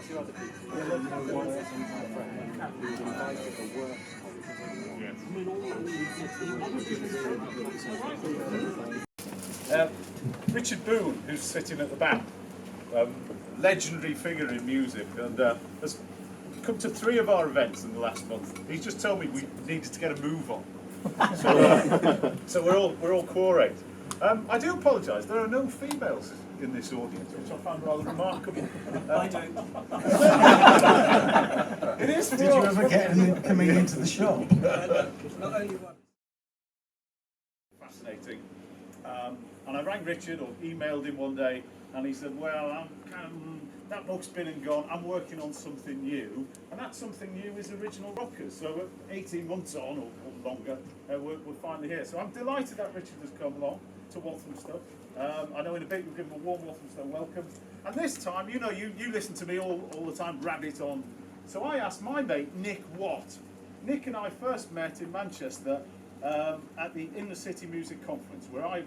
few other people. There was one friend who was invited to work. Richard Boone, who's sitting at the back, legendary figure in music, and has come to 3 of our events in the last month. He's just told me we needed to get a move on, so we're all quarried. I do apologise. There are no females in this audience, which I find rather remarkable. I don't. It is. Did you ever get them coming into the shop? Not only one. Fascinating. And I rang Richard or emailed him one day, and he said, "Well, I'm kind of, that book's been and gone. I'm working on something new, and that something new is Original Rockers. So 18 months on or longer, we're finally here. So I'm delighted that Richard has come along to Walthamstow. I know in a bit we'll give him a warm Walthamstow welcome. And this time, you know, you listen to me all the time, rabbit on. So I asked my mate Nick Watt. Nick and I first met in Manchester at the Inner City Music Conference, where I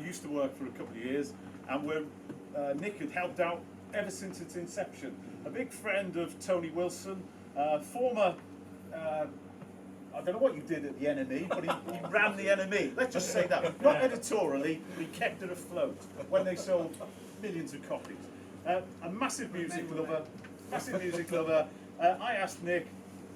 used to work for a couple of years, and where Nick had helped out ever since its inception. A big friend of Tony Wilson, former, I don't know what you did at the NME, but he ran the NME. Let's just say that. Not editorially, but he kept it afloat when they sold millions of copies. A massive music lover. I asked Nick,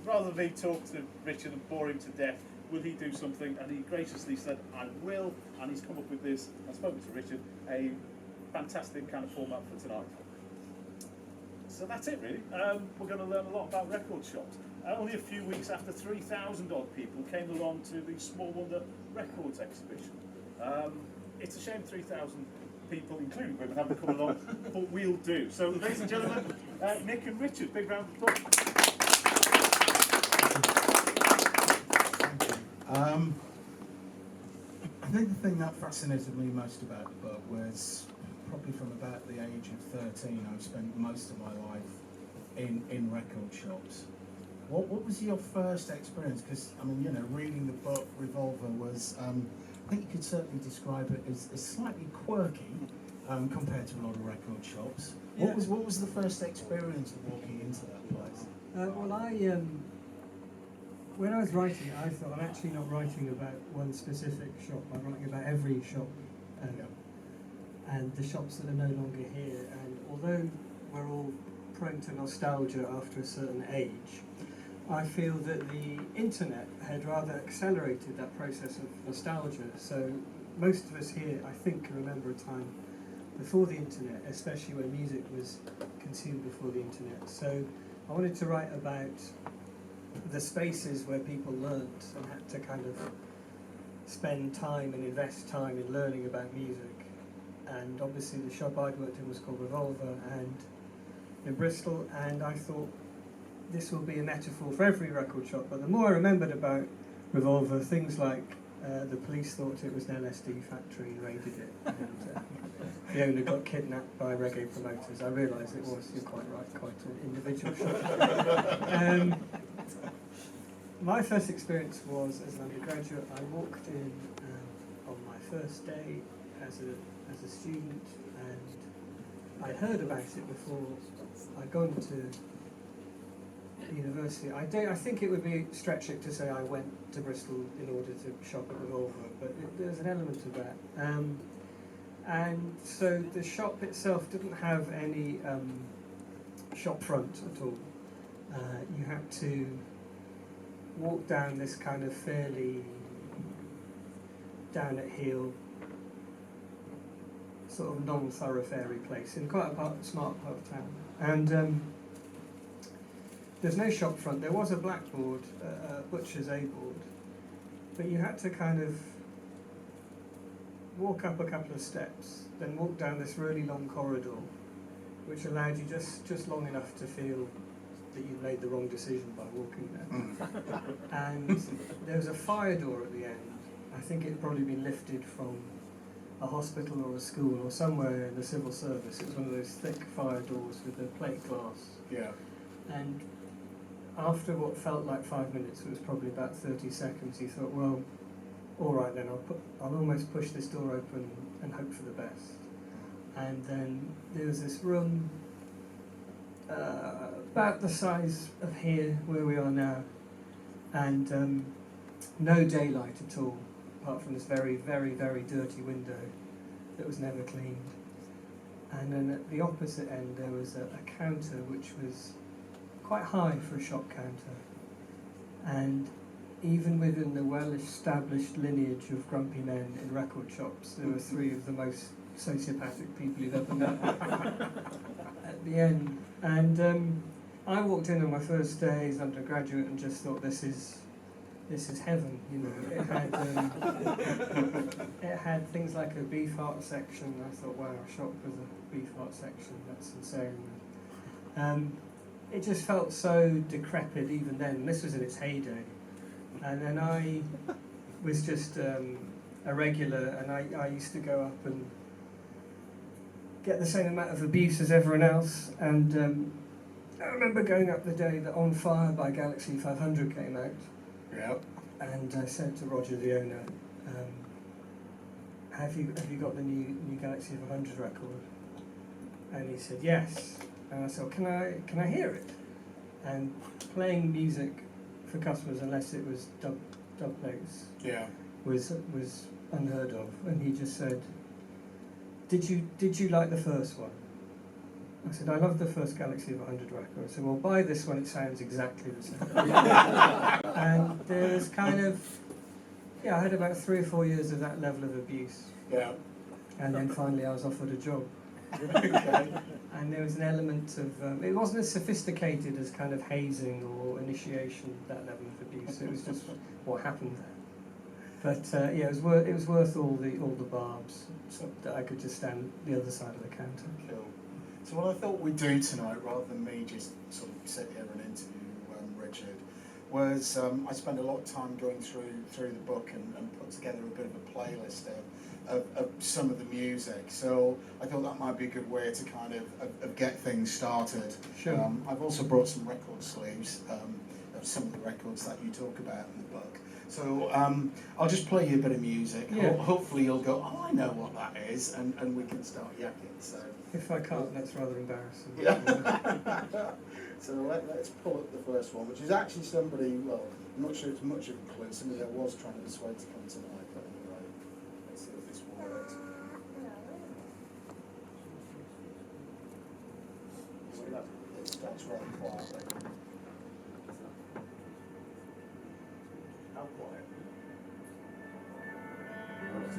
rather than me talk to Richard and bore him to death, will he do something? And he graciously said, I will. And he's come up with this, I've spoken to Richard, a fantastic kind of format for tonight. So that's it really. We're going to learn a lot about record shops. Only a few weeks after 3,000 odd people came along to the Small Wonder Records exhibition. It's a shame 3,000 people, including women, haven't come along, but we'll do. So ladies and gentlemen, Nick and Richard, big round of applause. I think the thing that fascinated me most about the book was probably from about the age of 13, I've spent most of my life in record shops. What was your first experience? Because, I mean, you know, reading the book Revolver was, I think you could certainly describe it as slightly quirky compared to a lot of record shops. Yeah. What was the first experience of walking into that place? When I was writing, I thought I'm actually not writing about one specific shop. I'm writing about every shop, and the shops that are no longer here. And although we're all prone to nostalgia after a certain age, I feel that the internet had rather accelerated that process of nostalgia. So most of us here, I think, can remember a time before the internet, especially when music was consumed before the internet. So I wanted to write about the spaces where people learnt and had to kind of spend time and invest time in learning about music. And obviously the shop I'd worked in was called Revolver, and in Bristol, and I thought this will be a metaphor for every record shop. But the more I remembered about Revolver, things like the police thought it was an LSD factory and raided it, and the owner got kidnapped by reggae promoters. I realised it was, you're quite right, quite an individual shop. My first experience was as an undergraduate. I walked in on my first day as a student, and I'd heard about it before I'd gone to university. I think it would be stretching to say I went to Bristol in order to shop at Revolver, but there's an element of that. And so the shop itself didn't have any shop front at all. You had to walk down this kind of fairly down at heel, sort of non-thoroughfare-y place in quite a smart part of town. And there's no shop front. There was a blackboard, a butcher's A-board, but you had to kind of walk up a couple of steps, then walk down this really long corridor, which allowed you just long enough to feel that you'd made the wrong decision by walking there. And there was a fire door at the end. I think it'd probably been lifted from a hospital or a school or somewhere in the civil service. It was one of those thick fire doors with the plate glass. Yeah. And after what felt like 5 minutes, it was probably about 30 seconds, you thought, well, all right then, I'll almost push this door open and hope for the best. And then there was this room about the size of here, where we are now, and no daylight at all, apart from this very, very, very dirty window that was never cleaned. And then at the opposite end there was a counter which was quite high for a shop counter. And even within the well-established lineage of grumpy men in record shops, there were three of the most sociopathic people you've ever met at the end. And I walked in on my first day as undergraduate and just thought, this is heaven, you know. It had things like a Beefheart section. I thought, wow, a shop with a Beefheart section, that's insane. It just felt so decrepit even then. This was in its heyday. And then I was just a regular, and I used to go up and get the same amount of abuse as everyone else. And I remember going up the day that On Fire by Galaxy 500 came out. Yep. And I said to Roger, the owner, have you got the new Galaxy 500 record? And he said, yes. And I said, can I hear it? And playing music for customers, unless it was dub plates, Yeah. was unheard of. And he just said, did you like the first one? I said, I love the first Galaxy 500 record. I said, well, buy this one, it sounds exactly the same. And there's kind of, I had about 3 or 4 years of that level of abuse. Yeah. And then finally I was offered a job. Okay. And there was an element of, it wasn't as sophisticated as kind of hazing or initiation, that level of abuse. It was just what happened there. But it was worth all the barbs, so that I could just stand the other side of the counter. Cool. So what I thought we'd do tonight, rather than me just sort of sit here and interview Richard, was I spent a lot of time going through the book and put together a bit of a playlist of some of the music. So I thought that might be a good way to kind of get things started. Sure. I've also brought some record sleeves of some of the records that you talk about in the book. So I'll just play you a bit of music. Yeah. Hopefully you'll go, oh, I know what that is, and we can start yakking. So. If I can't, that's rather embarrassing. Yeah. So let's pull up the first one, which is actually somebody, well, I'm not sure it's much of a clue, somebody I was trying to persuade to come tonight, but anyway, let's see if this works. It starts rather quietly. How quiet? Is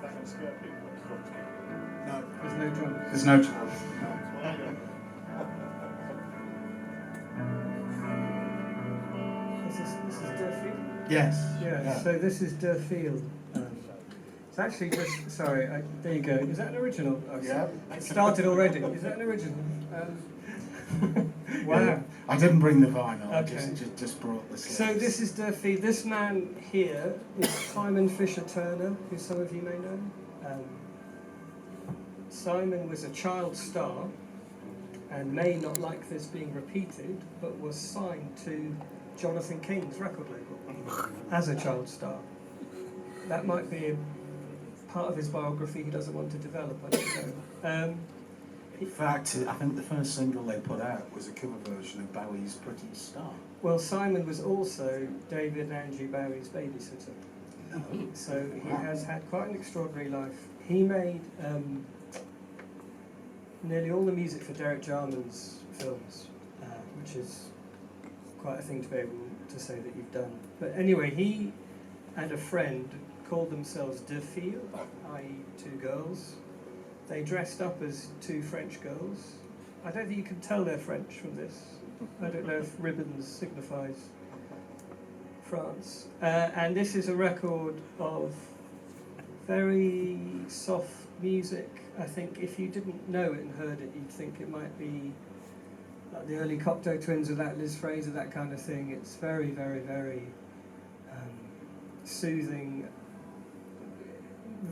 that going to scare people? No, There's no drums. there's no chance. This is Durfield? Yes. Yeah, so this is Durfield. It's actually just, sorry, there you go. Is that an original? Oh, Yeah. It started already. Is that an original? Wow. I didn't bring the vinyl, Okay. I just brought the sleeves. So this is Durfield. This man here is Simon Fisher-Turner, who some of you may know. Simon was a child star and may not like this being repeated, but was signed to Jonathan King's record label as a child star. That might be a part of his biography he doesn't want to develop, I don't know. In fact, I think the first single they put out was a cover version of Bowie's Pretty Star. Well, Simon was also David and Angie Bowie's babysitter. So he has had quite an extraordinary life. He made nearly all the music for Derek Jarman's films, which is quite a thing to be able to say that you've done. But anyway, he and a friend called themselves Durfield, i.e. two girls. They dressed up as two French girls. I don't think you can tell they're French from this. I don't know if ribbons signifies France. And this is a record of very soft music. I think if you didn't know it and heard it, you'd think it might be like the early Cocteau Twins or that Liz Fraser, that kind of thing. It's very, very, very soothing.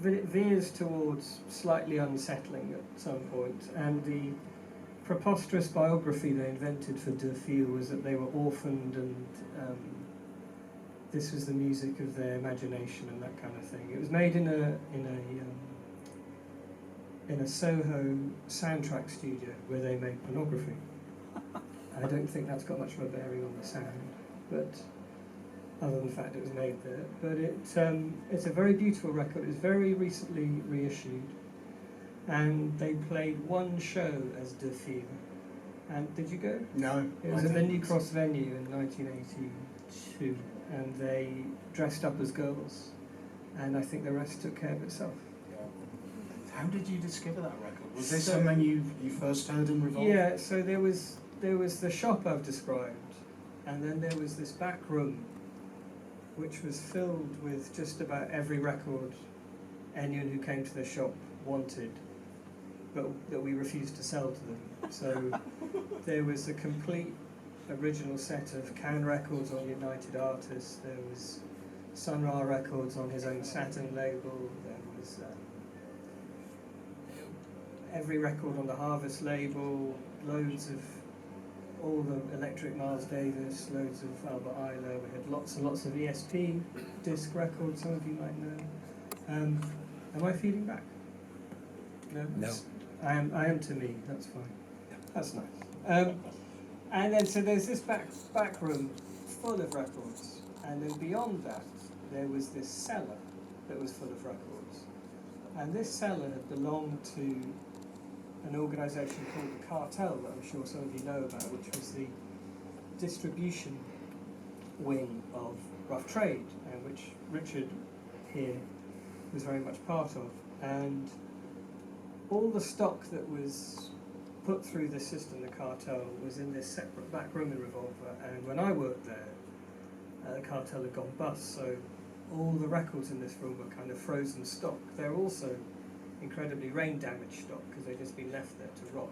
It veers towards slightly unsettling at some point. And the preposterous biography they invented for Durfield was that they were orphaned and this was the music of their imagination and that kind of thing. It was made in in a Soho soundtrack studio where they make pornography. I don't think that's got much of a bearing on the sound, but other than the fact it was made there. But it's a very beautiful record. It's very recently reissued, and they played one show as De Fever. And did you go? No. It was at the New Cross venue in 1982, and they dressed up as girls, and I think the rest took care of itself. How did you discover that record? Was this something you first heard in Revolver? Yeah, so there was the shop I've described, and then there was this back room which was filled with just about every record anyone who came to the shop wanted, but that we refused to sell to them. So there was a complete original set of Can Records on United Artists, there was Sun Ra Records on his own Saturn label, there was every record on the Harvest label, loads of all the Electric Miles Davis, loads of Albert Ayler. We had lots and lots of ESP disc records, some of you might know. Am I feeding back? No. I am to me, that's fine. That's nice. And then so there's this back room full of records, and then beyond that there was this cellar that was full of records. And this cellar had belonged to an organisation called the Cartel, that I'm sure some of you know about, which was the distribution wing of Rough Trade, and which Richard here was very much part of. And all the stock that was put through the system, the Cartel, was in this separate back room in Revolver, and when I worked there, the Cartel had gone bust, so all the records in this room were kind of frozen stock. They're also incredibly rain damaged stock because they'd just been left there to rot,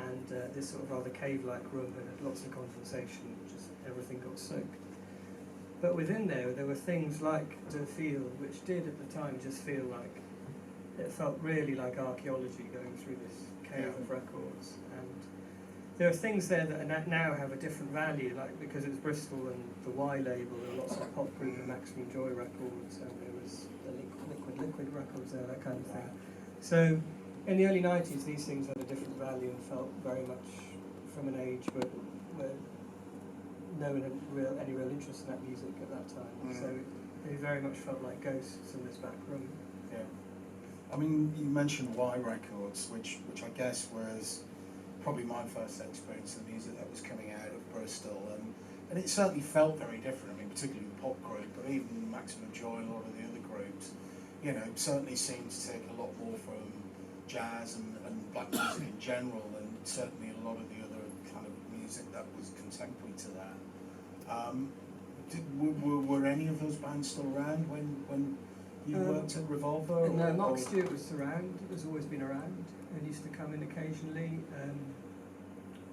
and this sort of rather cave-like room had lots of condensation, just everything got soaked. But within there were things like the field, which did at the time just feel like, it felt really like archaeology going through this cave of records. And there are things there that now have a different value, like because it was Bristol and the Y label, there were lots of Pop Group and Maximum Joy records, and there was the liquid records there, that kind of thing. So in the early 90s, these things had a different value and felt very much from an age where no one had any real interest in that music at that time. So they very much felt like ghosts in this back room. Yeah. I mean, you mentioned Y Records, which I guess was probably my first experience of music that was coming out of Bristol, and it certainly felt very different. I mean, particularly the Pop Group, but even Maximum Joy and a lot of the other groups, you know, certainly seemed to take a lot more from jazz and black music in general, and certainly a lot of the other kind of music that was contemporary to that. Were any of those bands still around when you worked at Revolver? No, Mark Stewart was around, has always been around, and used to come in occasionally.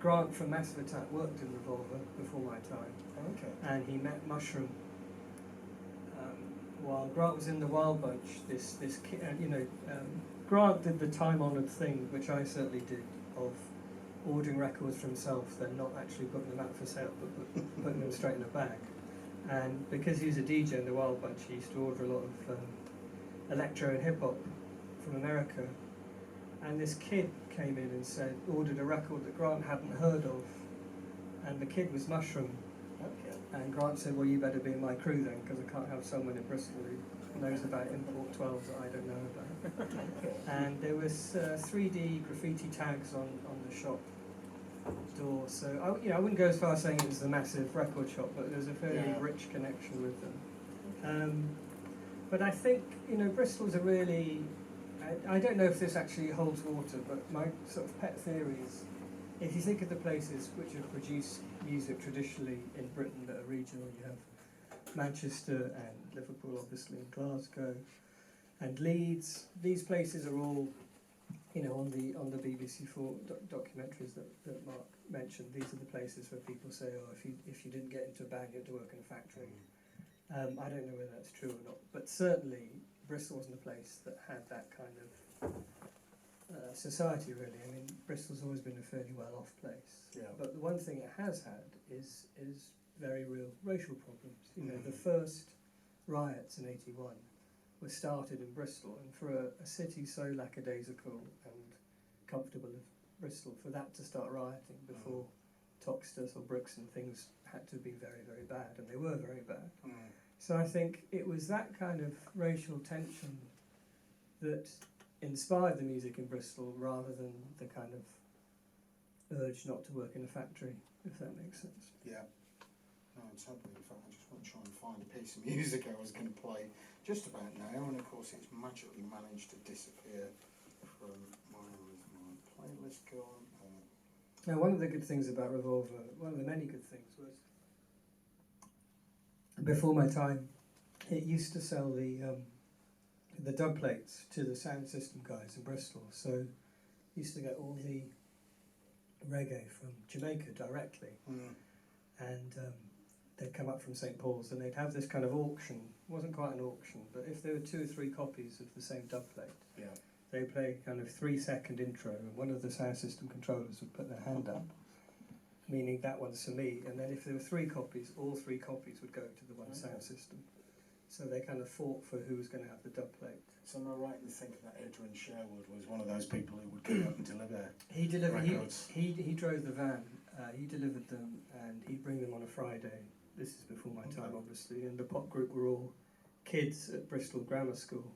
Grant from Massive Attack worked in Revolver before my time. Okay. And he met Mushroom. While Grant was in the Wild Bunch, Grant did the time-honoured thing, which I certainly did, of ordering records for himself, then not actually putting them out for sale, but putting them straight in a bag. And because he was a DJ in the Wild Bunch, he used to order a lot of electro and hip-hop from America. And this kid came in and ordered a record that Grant hadn't heard of, and the kid was Mushroom. Okay. And Grant said, well, you better be in my crew then, because I can't have someone in Bristol who knows about import 12s that I don't know about. And there was 3D graffiti tags on the shop door, so I wouldn't go as far as saying it was the massive record shop, but there was a fairly rich connection with them. But I think, Bristol's a really, I don't know if this actually holds water, but my sort of pet theory is, if you think of the places which have produced music traditionally in Britain that are regional, you have Manchester and Liverpool, obviously, and Glasgow and Leeds. These places are all, on the BBC4 documentaries that Mark mentioned. These are the places where people say, oh, if you didn't get into a band, you had to work in a factory. I don't know whether that's true or not, but certainly Bristol wasn't a place that had that kind of society, really. I mean, Bristol's always been a fairly well-off place. Yeah. But the one thing it has had is very real racial problems. The first riots in '81 was started in Bristol, and for a city so lackadaisical and comfortable as Bristol, for that to start rioting before Toxters or Brixton, things had to be very, very bad, and they were very bad. So I think it was that kind of racial tension that inspired the music in Bristol rather than the kind of urge not to work in a factory, if that makes sense. Yeah. No, totally. In fact, I just want to try and find a piece of music I was going to play just about now, and of course it's magically managed to disappear from my playlist. Go on. Now, one of the good things about Revolver, one of the many good things, was before my time, it used to sell the dub plates to the sound system guys in Bristol. So used to get all the reggae from Jamaica directly, and they'd come up from St Paul's and they'd have this kind of auction. It wasn't quite an auction, but if there were 2 or 3 copies of the same dub plate, they play kind of 3-second intro, and one of the sound system controllers would put their hand up, meaning that one's for me. And then if there were 3 copies, all 3 copies would go to the one sound system. So they kind of fought for who was going to have the dub plate. So am I right in thinking that Adrian Sherwood was one of those people who would go up and deliver He delivered. records? He drove the van. He delivered them, and he'd bring them on a Friday. This is before my time, obviously. And the pop group were all kids at Bristol Grammar School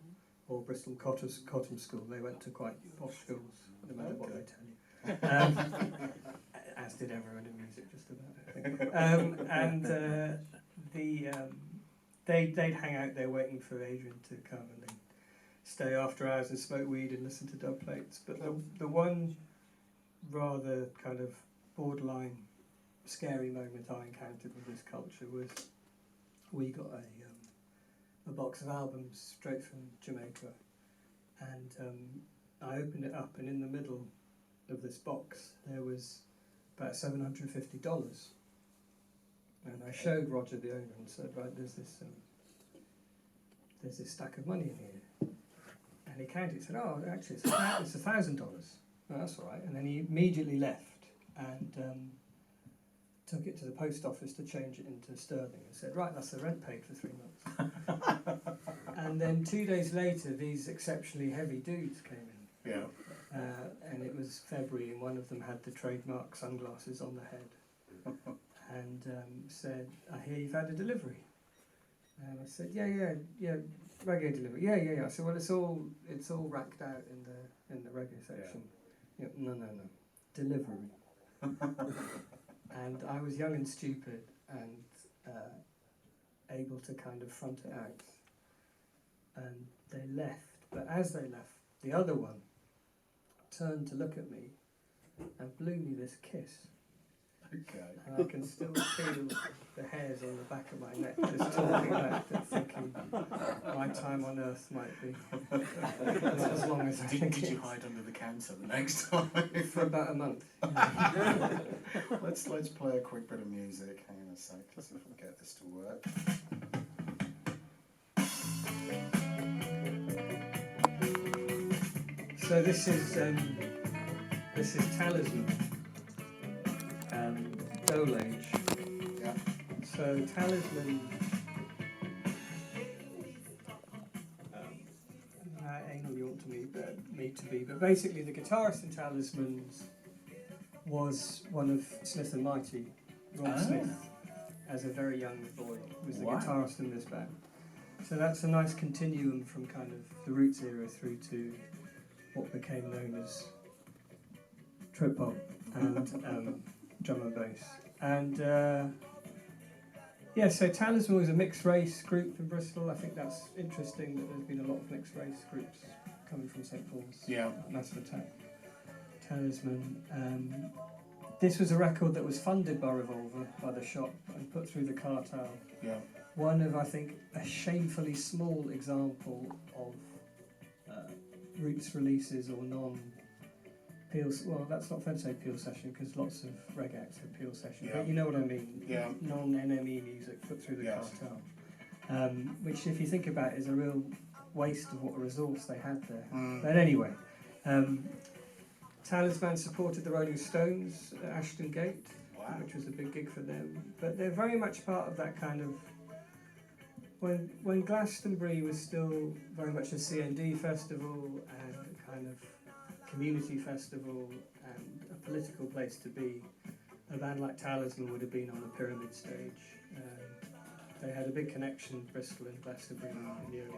or Bristol Cotton School. They went to quite posh schools, no matter what they tell you. As did everyone in music, just about, I think. They'd hang out there waiting for Adrian to come, and they'd stay after hours and smoke weed and listen to dub plates. But the one rather kind of borderline scary moment I encountered with this culture was we got a box of albums straight from Jamaica, and I opened it up, and in the middle of this box there was about $750. And I showed Roger, the owner, and said, right, there's this stack of money in here. And he counted, he said, oh, actually, it's $1,000. Oh, that's all right. And then he immediately left and took it to the post office to change it into sterling, and said, right, that's the rent paid for 3 months. And then 2 days later, these exceptionally heavy dudes came in. Yeah. And it was February, and one of them had the trademark sunglasses on the head. And said, I hear you've had a delivery. And I said, yeah, reggae delivery. Yeah. I said, well, it's all racked out in the reggae section. Yeah. No, delivery. And I was young and stupid and able to kind of front it out. And they left, but as they left, the other one turned to look at me and blew me this kiss. Okay. And I can still feel the hairs on the back of my neck just talking about it, thinking my time on earth might be not as long as I think Did it you is. hide under the counter the next time? For about a month. Let's play a quick bit of music. Hang on a sec, let's see if we can get this to work. So this is Talisman, Dole Age. Yeah. So Talisman, anal you want me to be, but basically the guitarist in Talismans was one of Smith and Mighty, Ron Smith, as a very young boy, was the guitarist in this band. So that's a nice continuum from kind of the Roots era through to what became known as trip hop and drum and bass. And so Talisman was a mixed race group in Bristol. I think that's interesting that there's been a lot of mixed race groups coming from St Paul's. Yeah. Massive Attack. Talisman. This was a record that was funded by Revolver, by the shop, and put through the cartel. Yeah. One of, I think, a shamefully small example of Roots releases or non-Peel. Well, that's not fair to say Peel session because lots of reg acts have Peel session. Yeah. But you know what I mean. Yeah. Non-NME music put through the Yes. cartel, which, if you think about it, is a real waste of what a resource they had there. Mm. But anyway, Talisman supported the Rolling Stones at Ashton Gate, Wow. which was a big gig for them. But they're very much part of that kind of when Glastonbury was still very much a CND festival and a kind of community festival and a political place to be, a band like Talisman would have been on the Pyramid stage. They had a big connection, Bristol and Glastonbury, in the early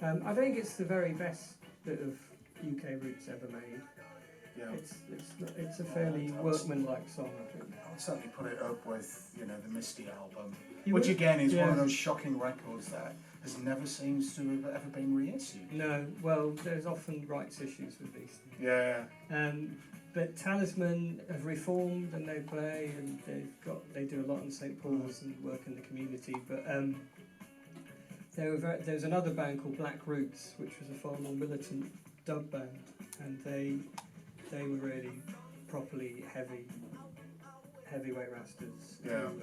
80s. I think it's the very best bit of UK roots ever made. Yeah. It's a fairly workmanlike song, I think. I'd certainly put it up with, you know, the Misty album, You which would- again is one of yeah. those shocking records that has never seems to have ever been reissued. No, well, there's often rights issues with these things. Yeah. But Talisman have reformed and they play and they do a lot in St Paul's and work in the community. But there was another band called Black Roots, which was a far more militant dub band, and they were really properly heavyweight rastas Yeah. who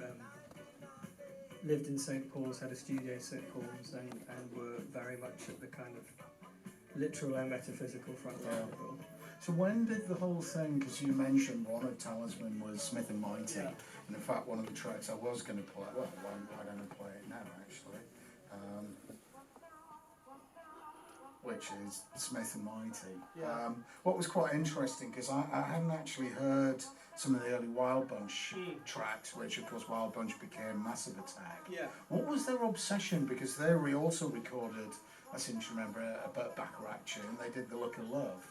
lived in St Paul's, had a studio in St Paul's, and were very much at the kind of literal and metaphysical front line of it all. So when did the whole thing, because you mentioned one of Talisman was Smith and Mighty, Yeah. and in fact one of the tracks I was going to play, well, why don't I play it now actually, which is Smith and Mighty. Yeah. What was quite interesting, because I hadn't actually heard some of the early Wild Bunch tracks, which of course Wild Bunch became Massive Attack. Yeah. What was their obsession? Because they also recorded, I seem to remember, a Bacharach tune. They did The Look of Love.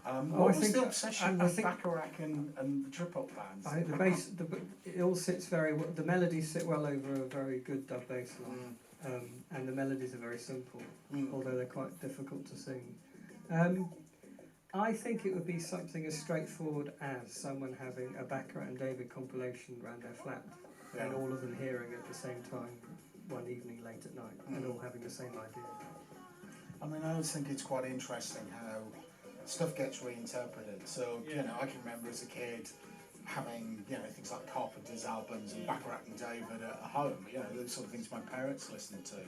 What was the obsession with Bacharach and the trip-hop bands? I think the bass, it all sits very well, the melodies sit well over a very good dub bass line, and the melodies are very simple, although they're quite difficult to sing. I think it would be something as straightforward as someone having a Baccarat and David compilation around their flat, and all of them hearing it at the same time one evening late at night, and all having the same idea. I mean, I always think it's quite interesting how stuff gets reinterpreted. So, you know, I can remember as a kid having, you know, things like Carpenter's albums and Baccarat and David at home, you know, those sort of things my parents listened to.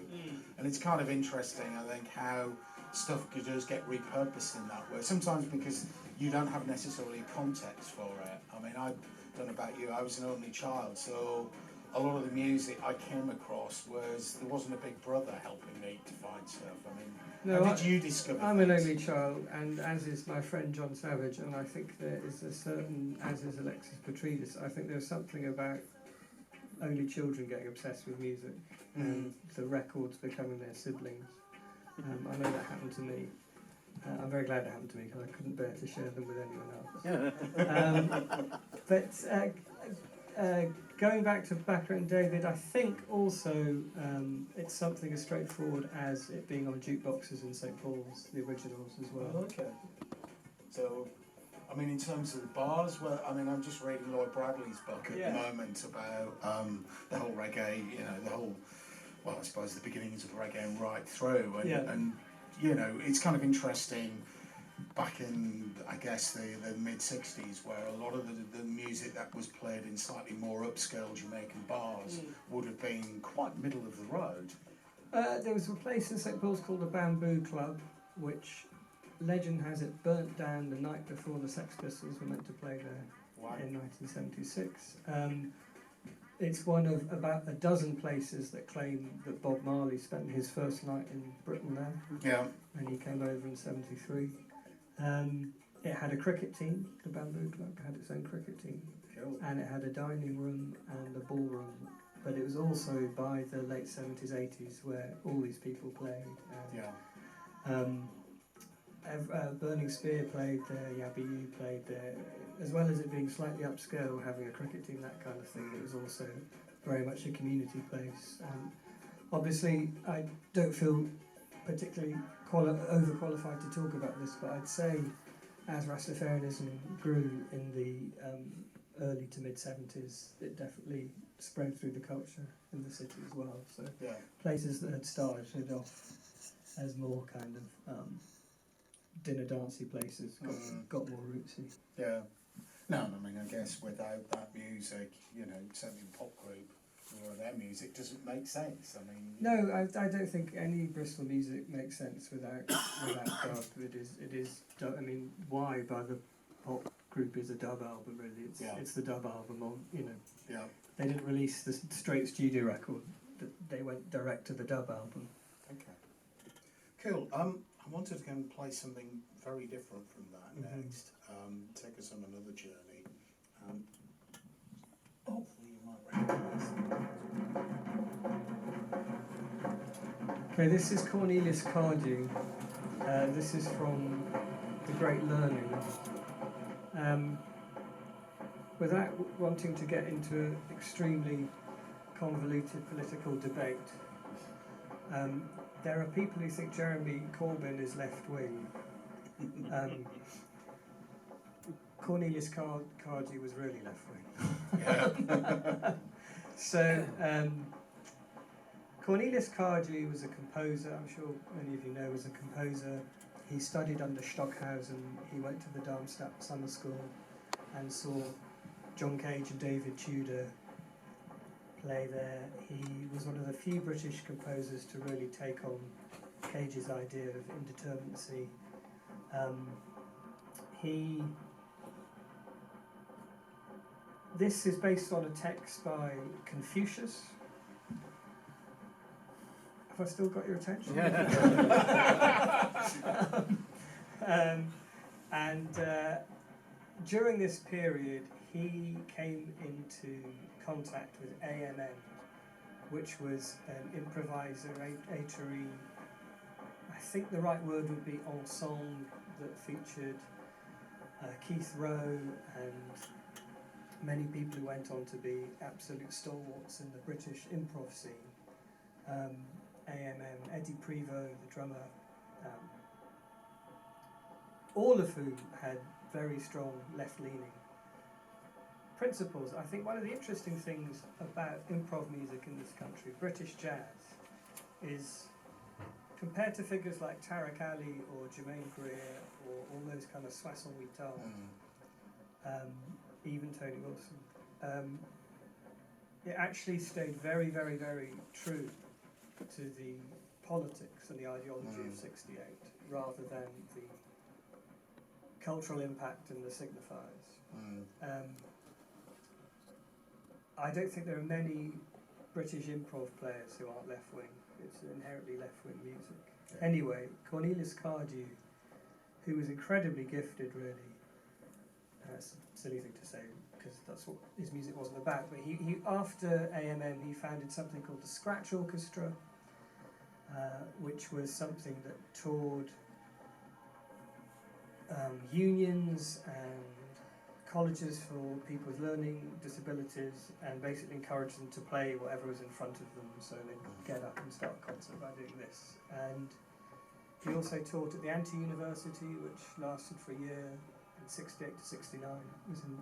And it's kind of interesting, I think, how stuff could just get repurposed in that way. Sometimes because you don't have necessarily context for it. I mean, I don't know about you, I was an only child, so a lot of the music I came across there wasn't a big brother helping me to find stuff. I mean, how did you discover I'm an things? only child, and as is my friend John Savage, and I think there is a certain, as is Alexis Petridis, I think there's something about only children getting obsessed with music and the records becoming their siblings. I know that happened to me. I'm very glad it happened to me because I couldn't bear to share them with anyone else. Going back to Baccarat and David, I think also it's something as straightforward as it being on jukeboxes in St Paul's, the originals as well. Okay. So, I mean, in terms of the bars, well, I mean, I'm just reading Lloyd Bradley's book at the moment about the whole reggae, you know, the whole, well, I suppose the beginnings of reggae and right through, and you know, it's kind of interesting. Back in, I guess, the mid-60s, where a lot of the music that was played in slightly more upscale Jamaican bars would have been quite middle of the road. There was a place in St Paul's called the Bamboo Club, which legend has it burnt down the night before the Sex Pistols were meant to play there in 1976. It's one of about a dozen places that claim that Bob Marley spent his first night in Britain there. Yeah. And he came over in '73. It had a cricket team, the Bamboo Club had its own cricket team. Cool. And it had a dining room and a ballroom. But it was also by the late 70s, 80s where all these people played. Burning Spear played there, Yabby U played there. As well as it being slightly upscale, having a cricket team, that kind of thing, it was also very much a community place. Obviously, I don't feel particularly overqualified to talk about this, but I'd say as Rastafarianism grew in the early to mid-70s, it definitely spread through the culture in the city as well. So places that had started off as more kind of dinner dancey places got more rootsy. Yeah. No, I mean, I guess without that music, you know, certainly a pop group, or their music doesn't make sense. I mean, no, I don't think any Bristol music makes sense without dub. It is. I mean, Why by the pop group is a dub album. Really, it's the dub album. Or, you know, they didn't release the straight studio record they went direct to the dub album. Okay. Cool. I wanted to go and play something very different from that next. Take us on another journey. Hopefully you might recognise it. Okay, this is Cornelius Cardew. This is from The Great Learning. Without wanting to get into an extremely convoluted political debate, there are people who think Jeremy Corbyn is left-wing. Cornelius Cardew was really left-wing. So, Cornelius Cardew was a composer. I'm sure many of you know was a composer. He studied under Stockhausen. He went to the Darmstadt Summer School and saw John Cage and David Tudor play there. He was one of the few British composers to really take on Cage's idea of indeterminacy. This is based on a text by Confucius. Have I still got your attention? Yeah. During this period, he came into contact with AMM, which was an improvisatory, I think the right word would be ensemble, that featured Keith Rowe and many people who went on to be absolute stalwarts in the British improv scene. AMM, Eddie Prevost, the drummer, all of whom had very strong left-leaning principles. I think one of the interesting things about improv music in this country, British jazz, is compared to figures like Tarek Ali or Jermaine Greer or all those kind of soissons-huitons, even Tony Wilson, it actually stayed very, very, very true to the politics and the ideology of '68, rather than the cultural impact and the signifiers. I don't think there are many British improv players who aren't left-wing. It's inherently left-wing music. Yeah. Anyway, Cornelius Cardew, who was incredibly gifted, really. That's a silly thing to say, because that's what his music wasn't about. But he after AMM, he founded something called the Scratch Orchestra, which was something that toured unions and colleges for people with learning disabilities, and basically encouraged them to play whatever was in front of them, so they'd get up and start a concert by doing this. And he also taught at the Anti-University, which lasted for a year, in '68 to '69. It was in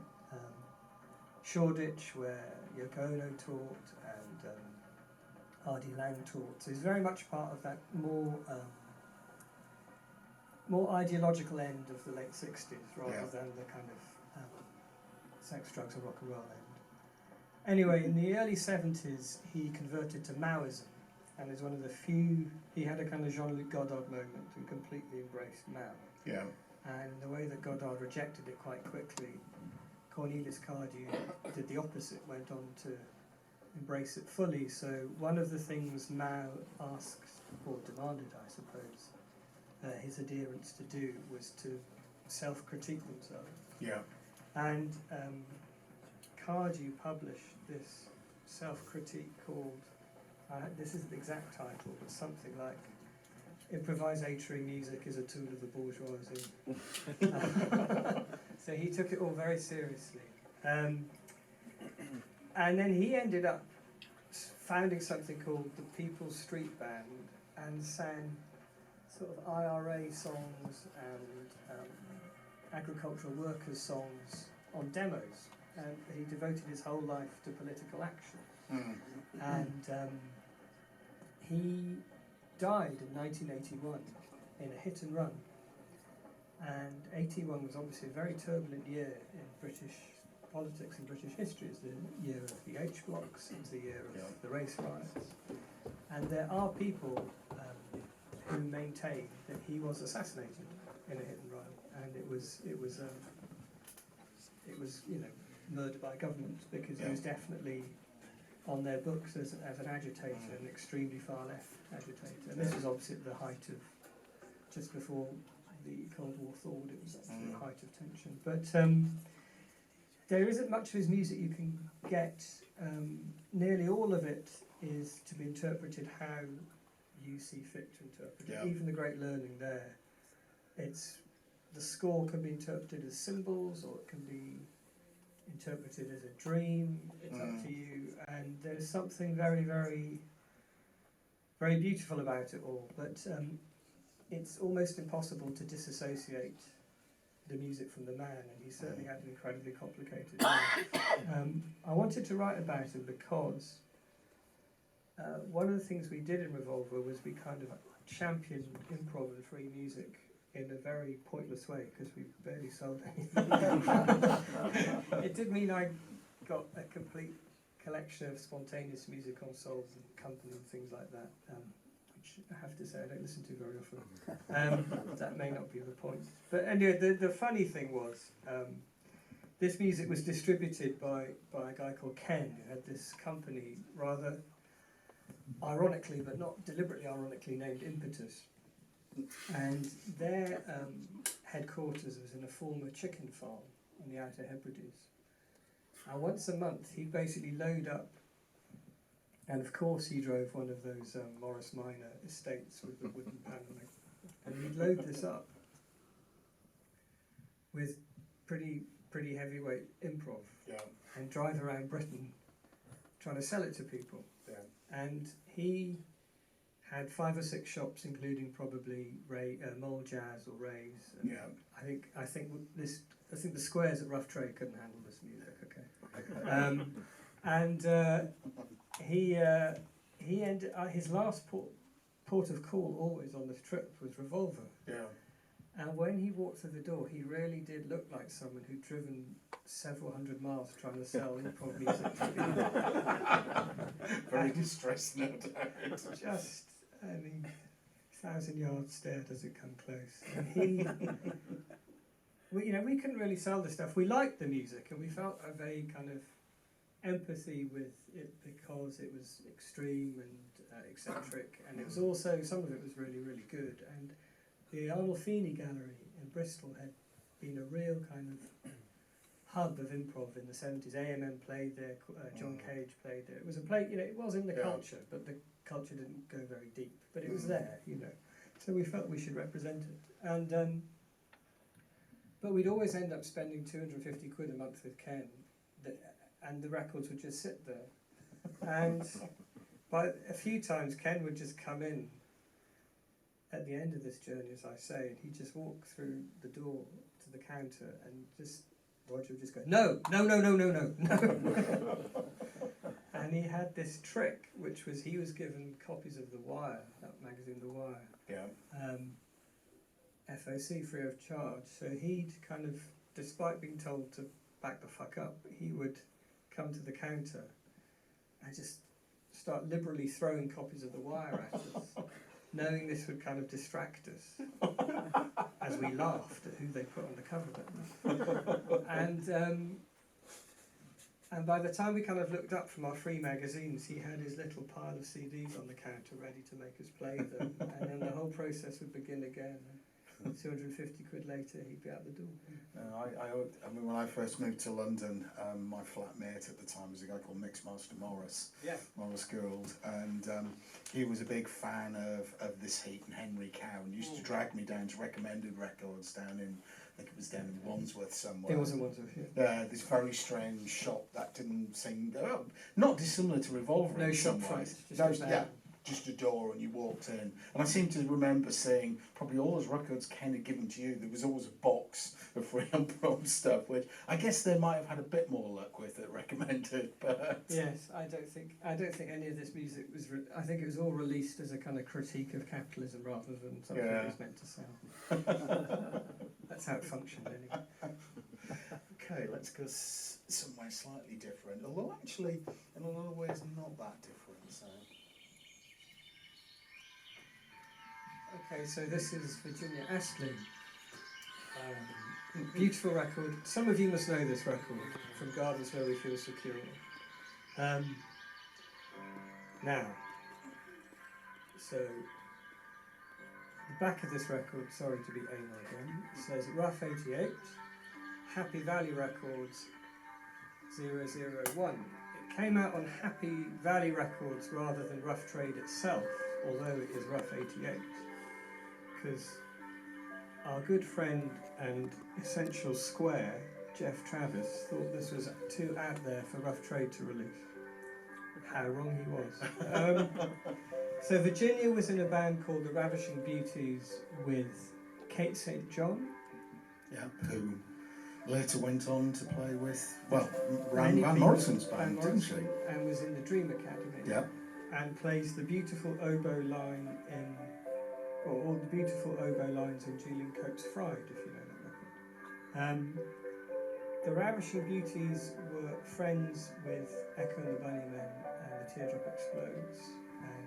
Shoreditch, where Yoko Ono taught, and Artie Lang taught. So he's very much part of that more ideological end of the late '60s, rather than the kind of sex, drugs and rock and roll end. Anyway, in the early '70s, he converted to Maoism, and is one of the few. He had a kind of Jean-Luc Godard moment and completely embraced Mao. Yeah. And the way that Godard rejected it quite quickly, Cornelius Cardew did the opposite, went on to embrace it fully. So one of the things Mao asked, or demanded, I suppose, his adherents to do was to self-critique themselves. Yeah. And Cardew published this self-critique called, this isn't the exact title, but something like Improvisatory Music is a Tool of the Bourgeoisie. So he took it all very seriously. And then he ended up founding something called the People's Street Band, and sang sort of IRA songs and agricultural workers' songs on demos. And he devoted his whole life to political action. And he died in 1981 in a hit and run. And 81 was obviously a very turbulent year in British politics and British history. It's the year of the H-blocks, it's the year of the race riots. And there are people who maintain that he was assassinated in a hit and run, and it was murder by government, because he was definitely on their books as an agitator, an extremely far left agitator. And this was obviously at the height of, just before the Cold War thawed, it was actually the height of tension. But there isn't much of his music you can get. Nearly all of it is to be interpreted how you see fit to interpret it. Even the great learning there, the score can be interpreted as symbols, or it can be interpreted as a dream. It's up to you. And there's something very, very, very beautiful about it all. But it's almost impossible to disassociate the music from the man, and he certainly had an incredibly complicated life. I wanted to write about him because one of the things we did in Revolver was we kind of championed improv and free music in a very pointless way, because we barely sold anything. It did mean I got a complete collection of spontaneous music ensembles and company and things like that, which I have to say I don't listen to very often. That may not be the point. But anyway, the funny thing was, this music was distributed by a guy called Ken, who had this company, rather ironically, but not deliberately ironically, named Impetus. And their headquarters was in a former chicken farm in the Outer Hebrides. And once a month, he'd basically load up, and of course he drove one of those Morris Minor estates with the wooden panelling, and he'd load this up with pretty heavyweight improv, and drive around Britain trying to sell it to people. And he had 5 or 6 shops, including probably Mole Jazz or Ray's. I think the squares at Rough Trade couldn't handle this music. He ended his last port of call always on this trip was Revolver. And when he walked through the door, he really did look like someone who'd driven several hundred miles trying to sell improv music to people. Very distressed, no doubt. Just, 1,000-yard stare, does it come close? And we couldn't really sell the stuff. We liked the music, and we felt a very kind of empathy with it because it was extreme and eccentric, and it was also, some of it was really, really good. And the Arnold Feeney Gallery in Bristol had been a real kind of hub of improv in the 70s. AMM played there, John Cage played there. It was a play, it was in the culture, but the culture didn't go very deep. But it was there, So we felt we should represent it. And but we'd always end up spending 250 quid a month with Ken, and the records would just sit there. And by a few times, Ken would just come in at the end of this journey, as I say, and he'd just walk through the door to the counter, and Roger would just go, no. And he had this trick, which was he was given copies of The Wire, that magazine The Wire, FOC, free of charge. So he'd kind of, despite being told to back the fuck up, he would come to the counter and just start liberally throwing copies of The Wire at us, knowing this would kind of distract us as we laughed at who they put on the cover. And by the time we kind of looked up from our free magazines, he had his little pile of CDs on the counter ready to make us play them, and then the whole process would begin again. 250 quid later, he'd be out the door. I mean, when I first moved to London, my flatmate at the time was a guy called Mixmaster Morris. Morris Gould, and he was a big fan of This Heat and Henry Cow, and used to drag me down to recommended records down in, I think it was down in Wandsworth somewhere. It was in Wandsworth, yeah. This very strange shop that didn't seem, not dissimilar to Revolver. No in shop some front, ways. Just a door, and you walked in. And I seem to remember seeing probably all those records Ken had given to you. There was always a box of free improv stuff, which I guess they might have had a bit more luck with it recommended. But yes, I don't think any of this music was. I think it was all released as a kind of critique of capitalism rather than something it was meant to sell. That's how it functioned, anyway. Okay, let's go somewhere slightly different. Although actually, in a lot of ways, not that different. So. Okay, so this is Virginia Astley. Beautiful record. Some of you must know this record, From Gardens Where We Feel Secure. Now, so the back of this record, sorry to be anal again, says Rough 88, Happy Valley Records 001. It came out on Happy Valley Records rather than Rough Trade itself, although it is Rough 88, because our good friend and essential square, Jeff Travis, thought this was too out there for Rough Trade to release. How wrong he was. So Virginia was in a band called the Ravishing Beauties with Kate St. John. Yeah, who later went on to play with, well, Many Van people- Morrison's Van band, didn't she? Morrison, and was in the Dream Academy. Yeah. And plays the beautiful oboe line in, or all the beautiful oboe lines in Julian Cope's Fried, if you know that record. The Ravishing Beauties were friends with Echo and the Bunnymen and The Teardrop Explodes, and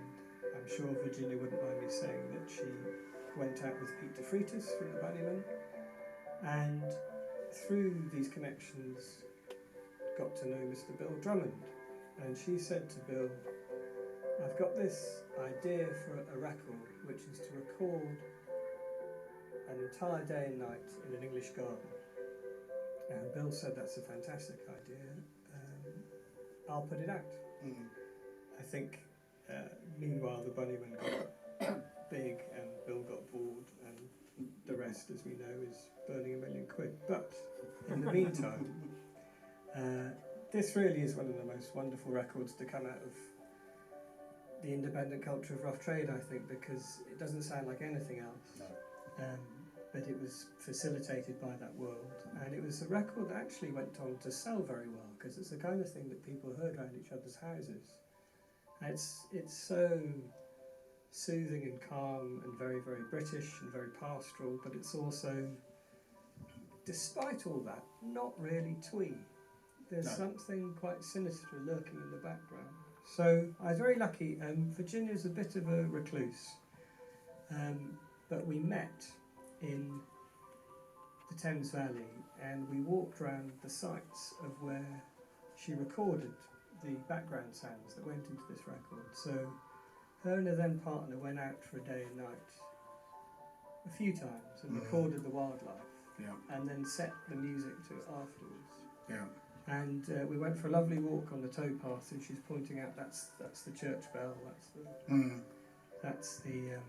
I'm sure Virginia wouldn't mind me saying that she went out with Pete DeFreitas from the Bunnymen, and through these connections got to know Mr. Bill Drummond. And she said to Bill, I've got this idea for a record, which is to record an entire day and night in an English garden. And Bill said, that's a fantastic idea, I'll put it out. I think, meanwhile, the Bunnymen got big and Bill got bored, and the rest, as we know, is burning £1 million. But in the meantime, this really is one of the most wonderful records to come out of the independent culture of rough trade, I think, because it doesn't sound like anything else. No. But it was facilitated by that world, and it was a record that actually went on to sell very well, because it's the kind of thing that people heard around each other's houses. And it's so soothing and calm and very, very British and very pastoral, but it's also, despite all that, not really twee. There's something quite sinister lurking in the background. So I was very lucky. Virginia's a bit of a recluse, but we met in the Thames Valley and we walked around the sites of where she recorded the background sounds that went into this record. So her and her then partner went out for a day and night a few times and recorded the wildlife, and then set the music to it afterwards. And we went for a lovely walk on the towpath, and she's pointing out that's the church bell, that's the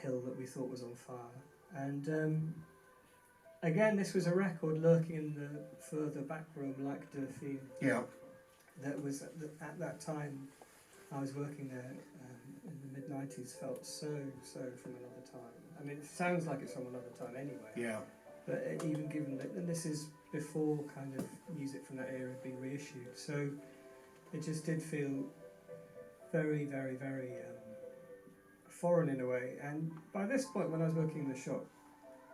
hill that we thought was on fire. And again, this was a record lurking in the further back room, like Durfield. That was at that time I was working there in the mid-90s, felt so from another time. I mean, it sounds like it's from another time anyway. But even given that, and this is before kind of music from that era had been reissued, so it just did feel very, very, very foreign in a way. And by this point, when I was working in the shop,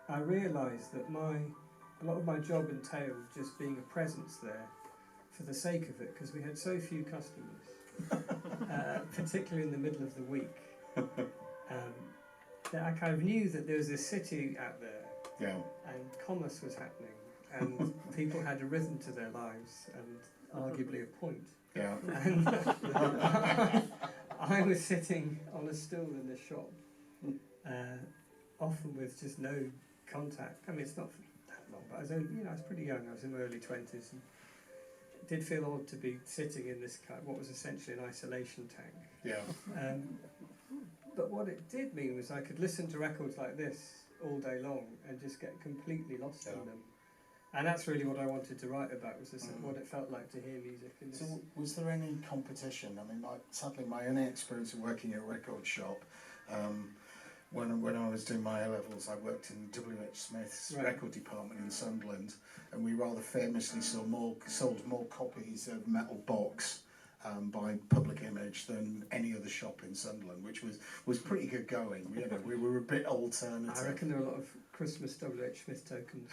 I realised that a lot of my job entailed just being a presence there for the sake of it, because we had so few customers, particularly in the middle of the week, that I kind of knew that there was this city out there, and commerce was happening, and people had a rhythm to their lives, and arguably a point. And I was sitting on a stool in the shop, often with just no contact. I mean, it's not that long, but I was only, I was pretty young. I was in my early 20s, and it did feel odd to be sitting in this kind of, what was essentially an isolation tank. But what it did mean was I could listen to records like this all day long and just get completely lost in them. And that's really what I wanted to write about, was this, what it felt like to hear music. In this. So was there any competition? I mean, sadly, my only experience of working in a record shop, when I was doing my A-levels, I worked in W.H. Smith's record department in Sunderland, and we rather famously sold more copies of Metal Box by Public Image than any other shop in Sunderland, which was pretty good going. We were a bit alternative. I reckon there were a lot of Christmas W.H. Smith tokens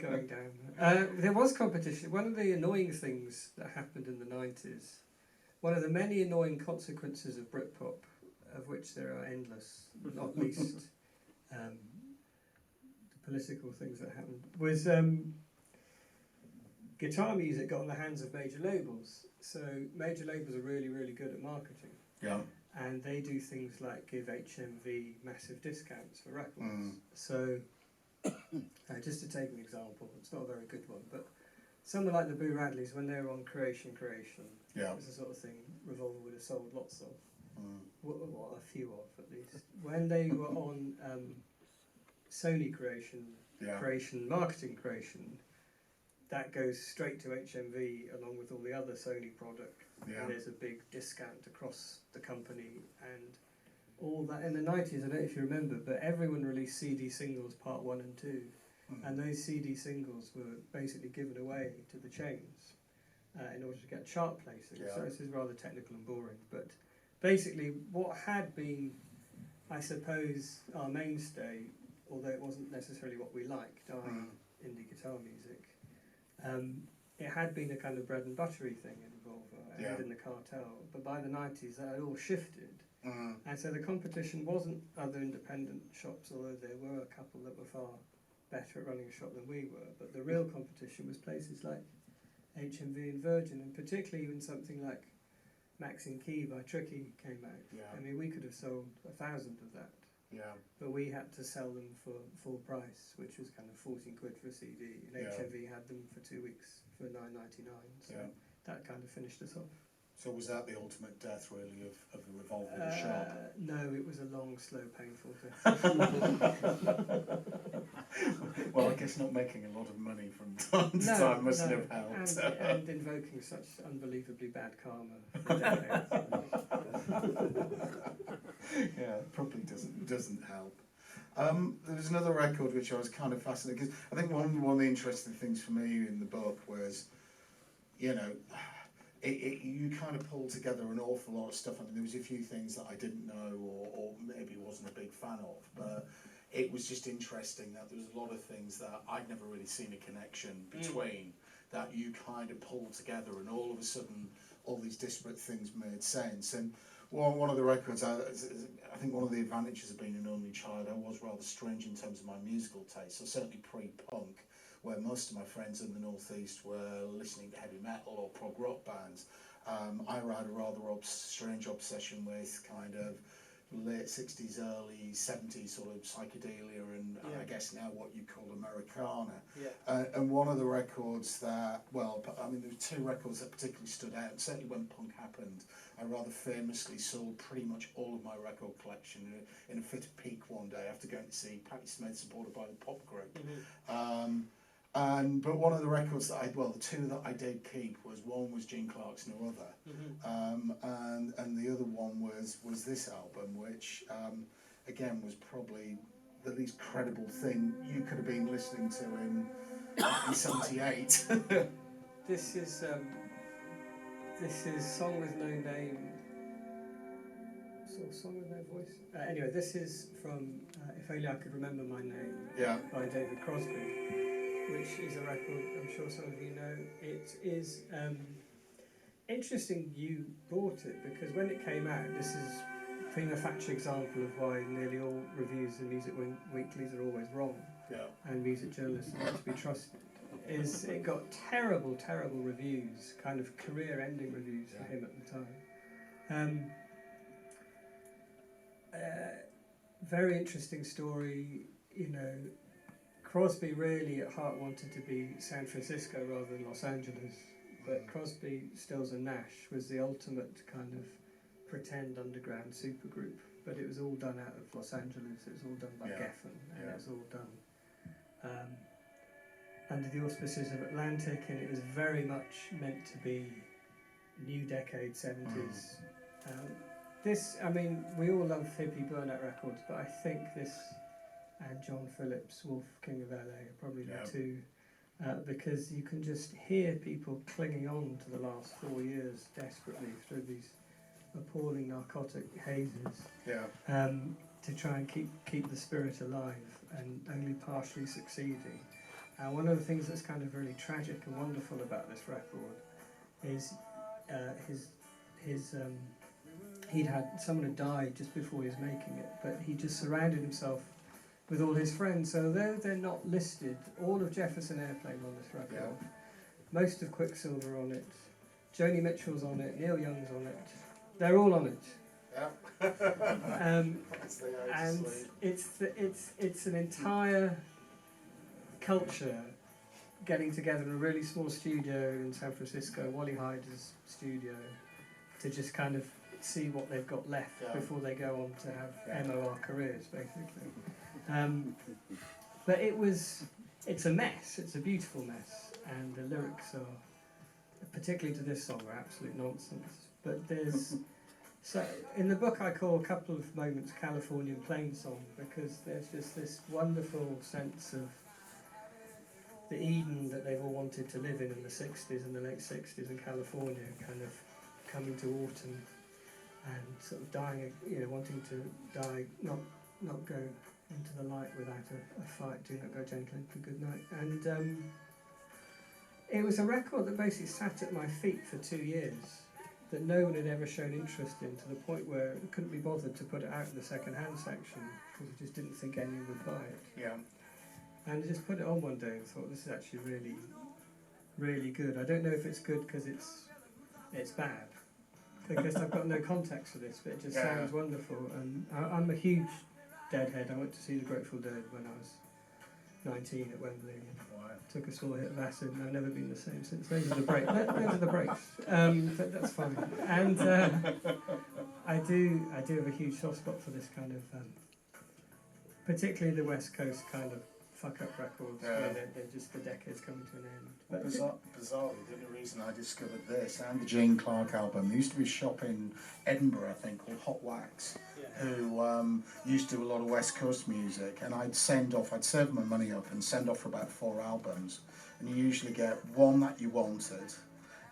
going down. There was competition. One of the annoying things that happened in the 90s, one of the many annoying consequences of Britpop, of which there are endless, not least the political things that happened, was guitar music got in the hands of major labels. So major labels are really, really good at marketing. Yeah. And they do things like give HMV massive discounts for records. Mm. So, just to take an example, it's not a very good one, but someone like the Boo Radleys, when they were on Creation, Yeah. it was the sort of thing Revolver would have sold lots of. Well, a few of at least. When they were on Sony Creation, Yeah. Marketing Creation, that goes straight to HMV along with all the other Sony product. Yeah. And there's a big discount across the company and all that. In the 90s, I don't know if you remember, but everyone released CD singles part 1 and 2. And those CD singles were basically given away to the chains in order to get chart placing. Yeah. So this is rather technical and boring. But basically, what had been, I suppose, our mainstay, although it wasn't necessarily what we liked, our indie guitar music, it had been a kind of bread and buttery thing in Revolver and in the cartel. But by the 90s, that had all shifted. And so the competition wasn't other independent shops, although there were a couple that were far better at running a shop than we were. But the real competition was places like HMV and Virgin, and particularly when something like Maxine Key by Tricky came out. Yeah. I mean, we could have sold 1,000 of that. Yeah. But we had to sell them for full price, which was kind of 14 quid for a CD. And Yeah. HMV had them for 2 weeks for $9.99. So Yeah. that kind of finished us off. So was that the ultimate death, really, of the Revolver in the shop? No, it was a long, slow, painful death. Well, I guess not making a lot of money from time to time mustn't have helped. And invoking such unbelievably bad karma for decades. Yeah, it probably doesn't help. There was another record which I was kind of fascinated because I think one of the interesting things for me in the book was, you know, you kind of pulled together an awful lot of stuff. I mean, there was a few things that I didn't know or maybe wasn't a big fan of, but it was just interesting that there was a lot of things that I'd never really seen a connection between that you kind of pulled together, and all of a sudden all these disparate things made sense. And one of the records, I think one of the advantages of being an only child, I was rather strange in terms of my musical taste. So certainly pre-punk, where most of my friends in the northeast were listening to heavy metal or prog rock bands, I had a rather strange obsession with kind of late 60s, early 70s sort of psychedelia and I guess now what you call Americana. Yeah. And one of the records that, well, I mean, there were two records that particularly stood out. Certainly when punk happened, I rather famously sold pretty much all of my record collection in a fit of pique one day after going to see Patti Smith supported by the pop group. But one of the records that the two that I did keep was one was Gene Clark's No Other, and the other one was this album, which again was probably the least credible thing you could have been listening to in '78. This is Song with No Name. Song with No Voice. Anyway, this is from If Only I Could Remember My Name by David Crosby, which is a record I'm sure some of you know. It is interesting you bought it, because when it came out, this is prima facie example of why nearly all reviews in music weeklies are always wrong, and music journalists are not to be trusted. Is it got terrible reviews, kind of career-ending reviews for him at the time. Very interesting story, you know. Crosby really at heart wanted to be San Francisco rather than Los Angeles, but Crosby, Stills and Nash was the ultimate kind of pretend underground supergroup, but it was all done out of Los Angeles, it was all done by Geffen, and it was all done under the auspices of Atlantic, and it was very much meant to be new decade 70s. I mean, we all love hippie burnout records, but I think this and John Phillips' Wolf King of LA are probably the two, because you can just hear people clinging on to the last 4 years desperately through these appalling narcotic hazes to try and keep the spirit alive, and only partially succeeding. And one of the things that's kind of really tragic and wonderful about this record is someone had died just before he was making it, but he just surrounded himself with all his friends. So though they're not listed, all of Jefferson Airplane on this record, most of Quicksilver on it, Joni Mitchell's on it, Neil Young's on it. They're all on it. Yeah. And it's an entire culture getting together in a really small studio in San Francisco, Wally Hyder's studio, to just kind of see what they've got left before they go on to have MOR careers, basically. But it's a mess. It's a beautiful mess, and the lyrics are, particularly to this song, are absolute nonsense. But so in the book I call a couple of moments Californian Plain Song, because there's just this wonderful sense of the Eden that they've all wanted to live in the 60s and the late 60s in California, kind of coming to autumn and sort of dying, wanting to die, not go into the light without a fight, do not go gently into good night. And it was a record that basically sat at my feet for 2 years, that no one had ever shown interest in, to the point where it couldn't be bothered to put it out in the second-hand section because I just didn't think anyone would buy it. Yeah. And I just put it on one day and thought, this is actually really, really good. I don't know if it's good because it's bad, because I've got no context for this, but it just sounds wonderful. And I'm a huge Deadhead. I went to see the Grateful Dead when I was 19 at Wembley. Took a small hit of acid, and I've never been the same since. Those are the breaks. Those are the breaks. But that's fine. And I do have a huge soft spot for this kind of, particularly the West Coast kind of fuck-up records, where they're just the decade's coming to an end. But Bizarrely, the only reason I discovered this and the Gene Clark album, there used to be a shop in Edinburgh, I think, called Hot Wax, who used to do a lot of West Coast music, and I'd save my money up and send off for about 4 albums, and you usually get one that you wanted,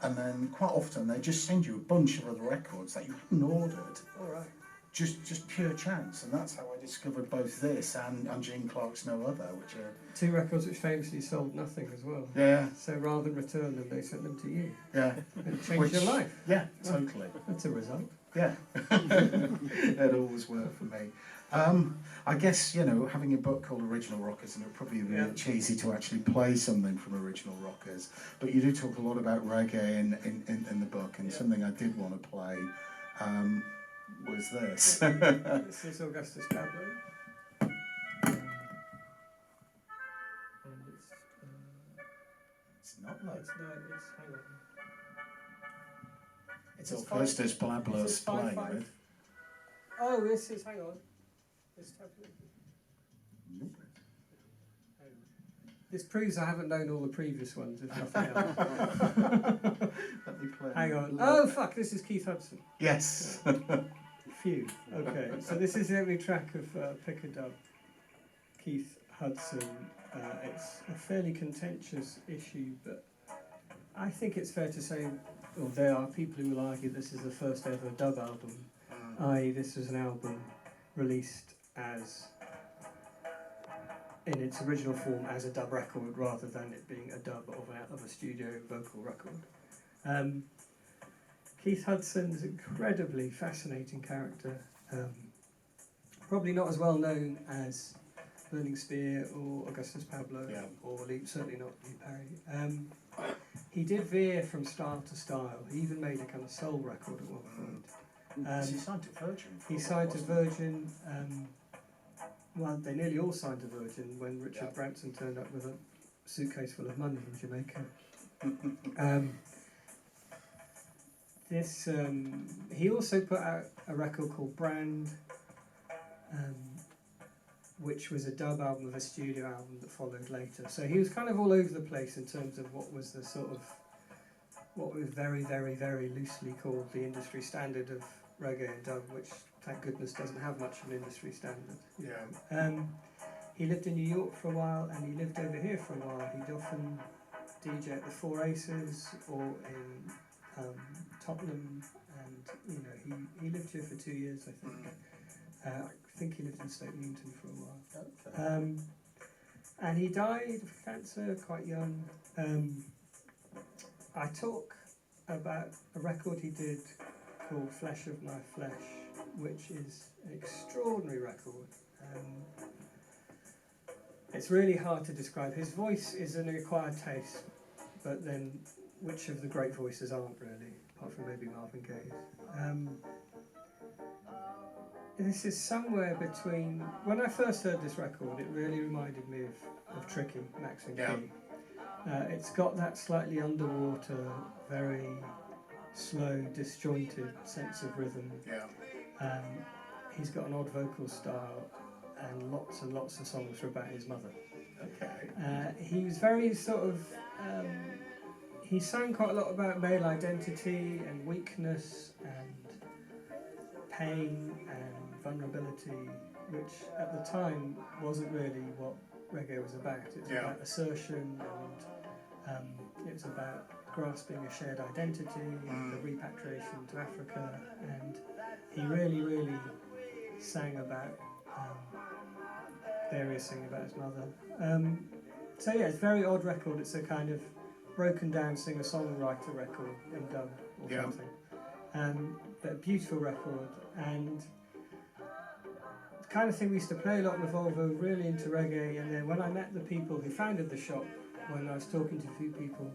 and then quite often they just send you a bunch of other records that you hadn't ordered. all right. Just pure chance, and that's how I discovered both this and Gene Clark's No Other, which are 2 records which famously sold nothing as well. yeah, So rather than return them, they sent them to you. yeah, And it changed your life. yeah, totally, That's a result. yeah. It always worked for me. I guess having a book called Original Rockers, and it would probably be a bit cheesy to actually play something from Original Rockers, but you do talk a lot about reggae in the book, and something I did want to play. Was this? This is Augustus Pablo. And It's not like hang on. it's Augustus Pablo's playing with. Oh, this is, hang on. This proves I haven't known all the previous ones, if nothing else. Let me play. Hang on. Oh, fuck, this is Keith Hudson. Yes. Phew. Okay, so this is the opening track of Pick a Dub. Keith Hudson. It's a fairly contentious issue, but I think it's fair to say, well, there are people who will argue this is the first ever dub album, i.e. this was an album released as, in its original form, as a dub record rather than it being a dub of a studio vocal record. Keith Hudson's an incredibly fascinating character, probably not as well known as Burning Spear or Augustus Pablo, or certainly not Lee Perry. He did veer from style to style. He even made a kind of soul record at one point. He signed to Virgin. He signed to Virgin. Well, they nearly all signed to Virgin when Richard Branson turned up with a suitcase full of money in Jamaica. He also put out a record called Brand, which was a dub album of a studio album that followed later. So he was kind of all over the place in terms of what was the sort of, what was very, very, very loosely called the industry standard of reggae and dub, which thank goodness doesn't have much of an industry standard. He lived in New York for a while, and he lived over here for a while. He'd often DJ at the Four Aces or in Tottenham, and he lived here for 2 years, I think. I think he lived in Stoke Newington for a while. And he died of cancer quite young. I talk about a record he did called Flesh of My Flesh, which is an extraordinary record. It's really hard to describe. His voice is an acquired taste, but then which of the great voices aren't really, apart from maybe Marvin Gaye? This is somewhere between. When I first heard this record, it really reminded me of Tricky, Max and Key. It's got that slightly underwater, very slow, disjointed sense of rhythm. He's got an odd vocal style, and lots of songs are about his mother. He was very sort of. He sang quite a lot about male identity and weakness and pain and vulnerability, which at the time wasn't really what reggae was about. It was about assertion, and it was about grasping a shared identity and the repatriation to Africa, and he really sang about various things about his mother. So yeah, it's a very odd record. It's a kind of broken down singer-songwriter record in dub or something. But a beautiful record, and the kind of thing we used to play a lot with Volvo, really into reggae. And then when I met the people who founded the shop, when I was talking to a few people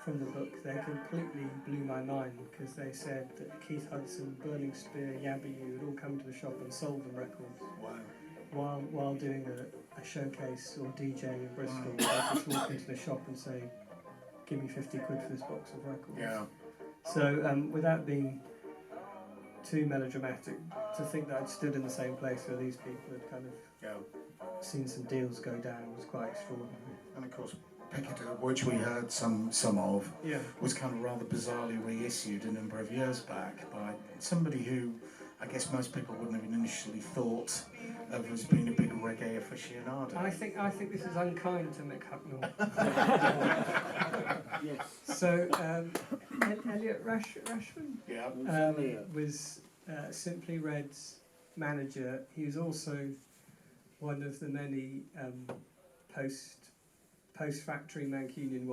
from the book, they completely blew my mind, because they said that Keith Hudson, Burning Spear, Yabby U had all come to the shop and sold them records. While doing a showcase or DJ in Bristol, they just walk into the shop and say, "Give me 50 quid for this box of records." So without being too melodramatic, to think that I'd stood in the same place where these people had kind of seen some deals go down was quite extraordinary. And of course, Piccadilly, which we heard some of, was kind of rather bizarrely reissued a number of years back by somebody who I guess most people wouldn't have initially thought of as being a big reggae aficionado. I think this is unkind to Mick Hucknall. So Elliot Rashman was Simply Red's manager. He was also one of the many post-factory Mancunian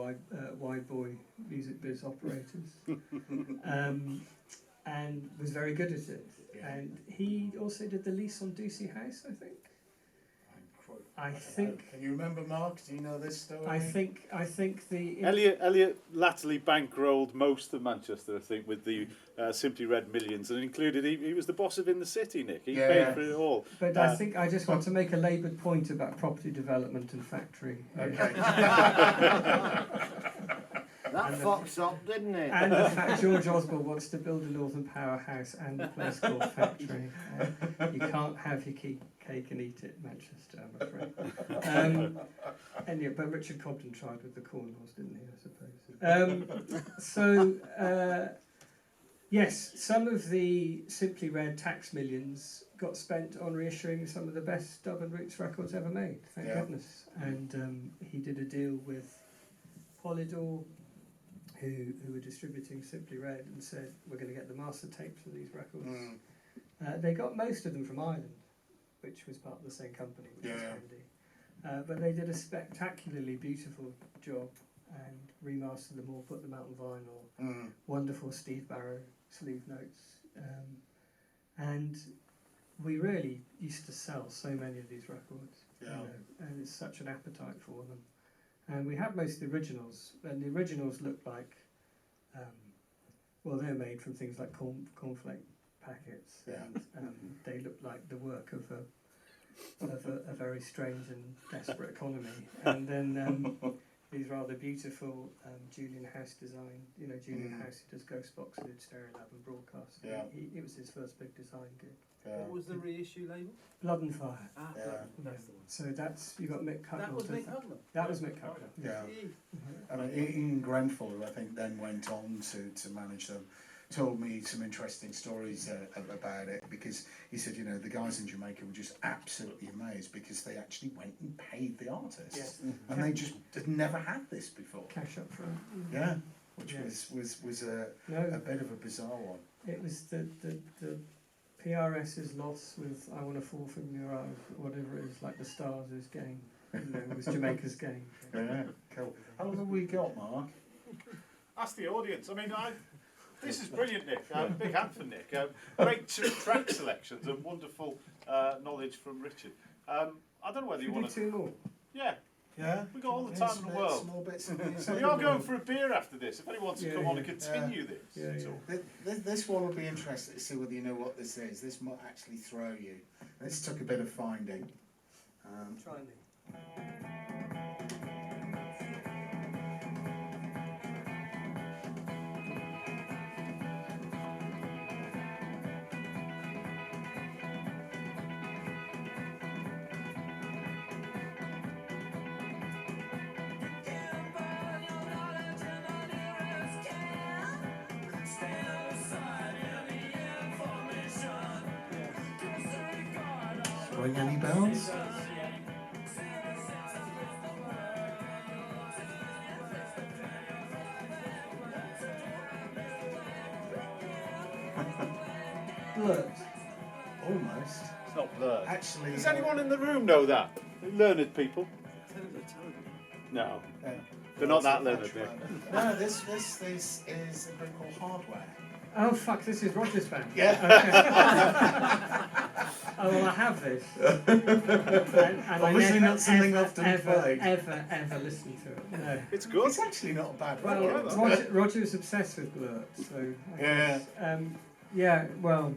wide boy music biz operators, and was very good at it. And he also did the lease on Ducey House, I think. Can you remember, Mark? Do you know this story? I think the Elliot latterly bankrolled most of Manchester, I think, with the Simply Red millions, and included he was the boss of In the City, Nick. He paid for it all. But I think I just want to make a laboured point about property development and factory. Okay. That fox up, didn't it? And the fact George Osborne wants to build a Northern Powerhouse and a place called Factory. You can't have your cake and eat it, Manchester, I'm afraid. But Richard Cobden tried with the corn laws, didn't he, I suppose? Yes, some of the Simply Red tax millions got spent on reissuing some of the best dub and roots records ever made, thank goodness. And he did a deal with Polydor, who were distributing Simply Red, and said, "We're going to get the master tapes of these records." They got most of them from Ireland, which was part of the same company, which was handy. But they did a spectacularly beautiful job and remastered them all, put them out on vinyl. Wonderful Steve Barrow sleeve notes. And we really used to sell so many of these records, and it's such an appetite for them. And we have most of the originals, and the originals look like, they're made from things like cornflake packets, and they look like the work of a very strange and desperate economy. And then these rather beautiful Julian House design, Julian House, who does Ghost Box, who did Stereolab and Broadcast. It was his first big design gig. What was the reissue label? Blood and Fire. That's the one. So you got Mick Hucknall. That was Mick Hucknall? That was Mick Hucknall. And Ian Grenfell, who I think then went on to manage them, told me some interesting stories about it, because he said, the guys in Jamaica were just absolutely amazed because they actually went and paid the artists, and they just had never had this before. Cash up front. Which was a bit of a bizarre one. It was the PRS's loss with I Want to Fall From Your Eyes, whatever it is, like the Stars' game. It was Jamaica's game. Cool. How long have we got, Mark? Ask the audience. I mean, this is brilliant, Nick. Big hand for Nick. Great track selections and wonderful knowledge from Richard. I don't know whether you want to... do two more? Yeah. Yeah. We've got all the time in the world. Small bits of So we are going for a beer after this. If anyone wants to come on and continue this. Yeah, So, This one will be interesting to see whether you know what this is. This might actually throw you. This took a bit of finding. Try me. Ring any bells? Look. Almost. it's not blurred. Actually, Does anyone in the room know that? Learned people? No. They're not that learned, they're. No, this is a group called Hardware. Oh fuck! This is Roger's band. Yeah. Oh well, I have this. And Obviously I never, not something ever, often ever, played. ever listen to it. No. It's good. It's actually not a bad Well, record. Roger was obsessed with Blur, so I Yeah. guess, yeah. Well,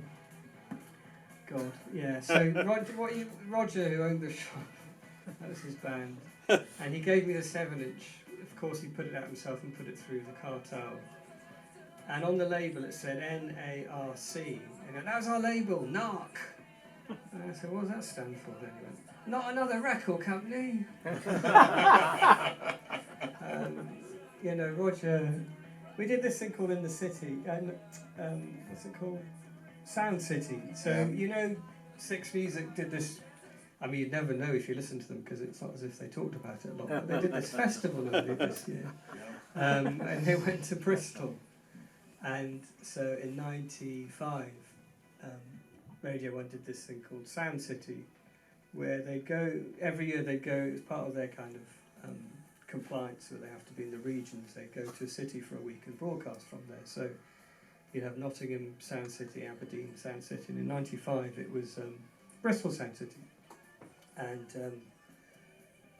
God, yeah. So Roger, who owned the shop, that was his band, and he gave me the 7-inch. Of course, he put it out himself and put it through the cartel. And on the label it said NARC. And that was our label, NARC. And I said, what does that stand for then? He went, not another record company. You know, Roger, we did this thing called In the City, and what's it called? Sound City. So, Yeah. you know, Six Music did this. I mean, you'd never know if you listened to them because it's not as if they talked about it a lot. But they did this festival that they did this year. And they went to Bristol. And so in '95, Radio 1 did this thing called Sound City, where they go, every year they go, as part of their kind of compliance, where they have to be in the regions, they go to a city for a week and broadcast from there. So you have Nottingham Sound City, Aberdeen Sound City, and in '95 it was Bristol Sound City. And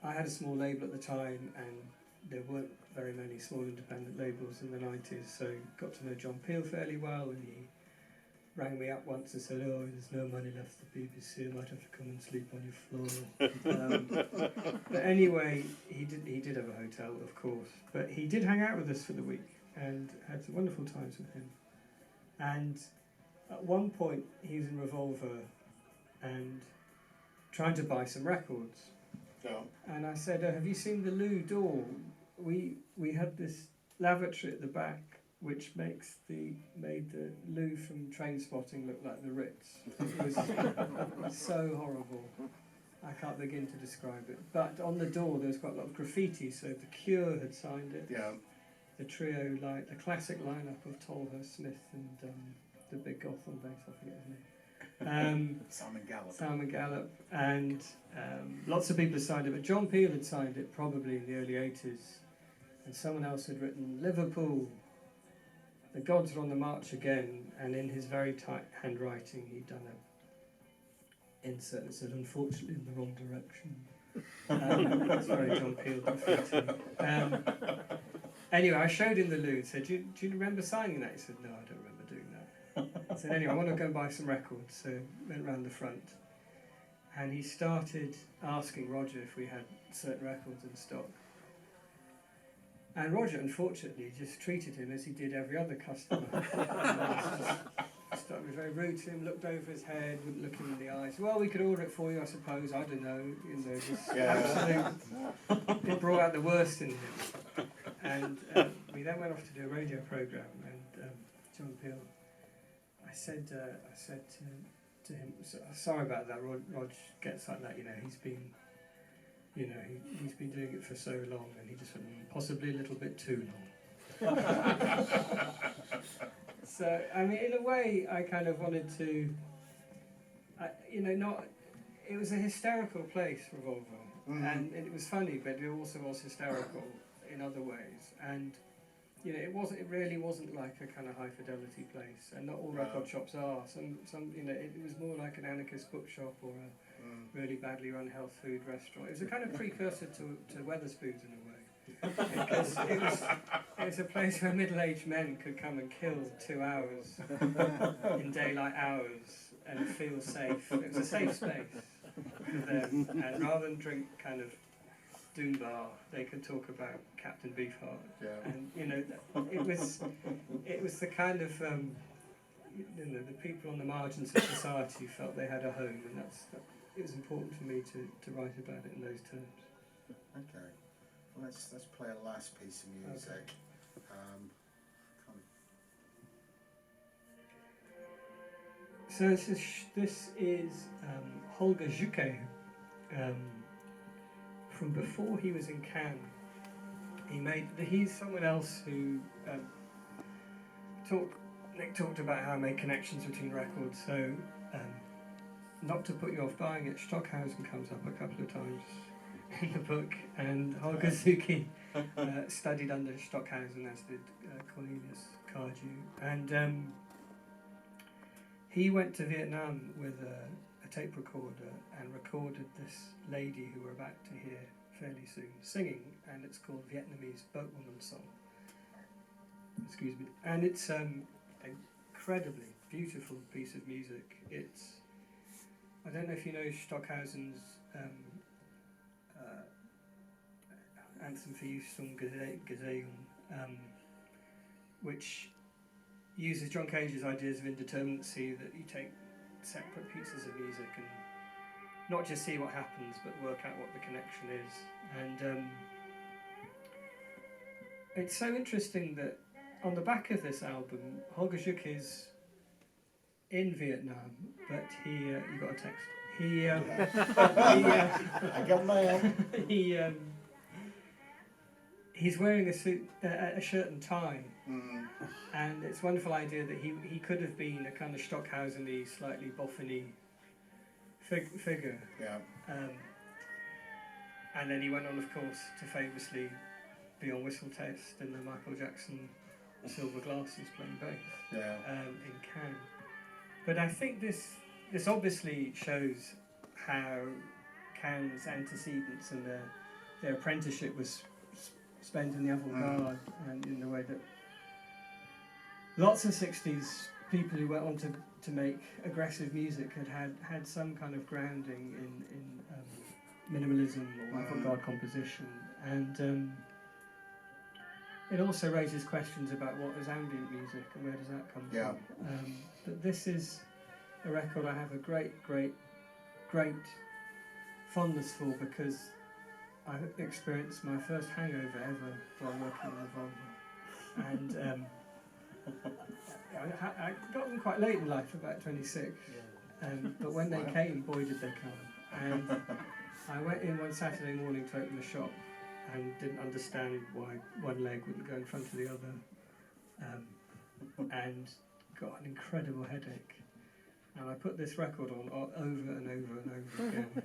I had a small label at the time, and there weren't very many small independent labels in the 90s, so got to know John Peel fairly well, and he rang me up once and said, oh, there's no money left for the BBC, I might have to come and sleep on your floor. But anyway, he did have a hotel, of course, but he did hang out with us for the week and had some wonderful times with him. And at one point he was in Revolver and trying to buy some records. Yeah. And I said, have you seen the loo door? We had this lavatory at the back which made the loo from Trainspotting look like the Ritz. It was so horrible. I can't begin to describe it. But on the door there was quite a lot of graffiti, so The Cure had signed it. Yeah. The trio, like the classic lineup of Tolhurst Smith and the big goth on bass, I forget his name. Simon Gallup, and lots of people had signed it, but John Peel had signed it probably in the early 80s, and someone else had written Liverpool, the gods are on the march again, and in his very tight handwriting he'd done an insert that said unfortunately in the wrong direction. It's very John Peel graffiti. Anyway, I showed him the loo and said, do you remember signing that? He said, no, I don't remember doing that. I said, anyway, I want to go and buy some records, so went round the front, and he started asking Roger if we had certain records in stock. And Roger, unfortunately, just treated him as he did every other customer. Just started being very rude to him, looked over his head, wouldn't look him in the eyes. Well, we could order it for you, I suppose, I don't know. You know, just absolute, it brought out the worst in him. And we then went off to do a radio programme, and John Peel, I said to him, sorry about that, Rog gets like that, you know, he's been doing it for so long, and he just went, possibly a little bit too long. So, I mean, in a way, I kind of wanted to, it was a hysterical place, Revolver, and it was funny, but it also was hysterical in other ways, and you know, it really wasn't like a kind of high fidelity place, and not all record shops are. Some, you know, it was more like an anarchist bookshop or a really badly run health food restaurant. It was a kind of precursor to Weatherspoons in a way, because it was a place where middle-aged men could come and kill 2 hours in daylight hours and feel safe. It was a safe space for them, and rather than drink kind of Doom Bar, they could talk about Captain Beefheart. Yeah. And it was the kind of the people on the margins of society felt they had a home, and it was important for me to write about it in those terms. Okay. Well, let's play a last piece of music. Okay. So this is Holger Juke, from before he was in Cannes. He's someone else who Nick talked about how I made connections between records. So not to put you off buying it, Stockhausen comes up a couple of times in the book, and Holger Zucchi studied under Stockhausen, as did Cornelius Cardew, and he went to Vietnam with a tape recorder and recorded this lady who we're about to hear fairly soon singing, and it's called Vietnamese Boatwoman Song. Excuse me. And it's an incredibly beautiful piece of music. I don't know if you know Stockhausen's Anthem for Youth Sung Gesehen, which uses John Cage's ideas of indeterminacy, that you take separate pieces of music and not just see what happens, but work out what the connection is. And it's so interesting that on the back of this album, Holger Juke is in Vietnam, but you got a text. I got my own. He's wearing a suit, a shirt and tie, and it's a wonderful idea that he could have been a kind of Stockhausen-y, slightly boffin-y figure. Yeah. And then he went on, of course, to famously be on Whistle Test in the Michael Jackson Silver Glasses playing bass in Cannes. But I think this obviously shows how Cannes' antecedents and their apprenticeship was spent in the avant-garde, and in the way that lots of 60s people who went on to make aggressive music had some kind of grounding in minimalism or avant-garde composition, and it also raises questions about what is ambient music and where does that come from. But this is a record I have a great fondness for, because I experienced my first hangover ever while working in the Volvo, and I got them quite late in life, about 26, but when they came, boy did they come. And I went in one Saturday morning to open the shop and didn't understand why one leg wouldn't go in front of the other, and got an incredible headache. And I put this record on over and over and over again,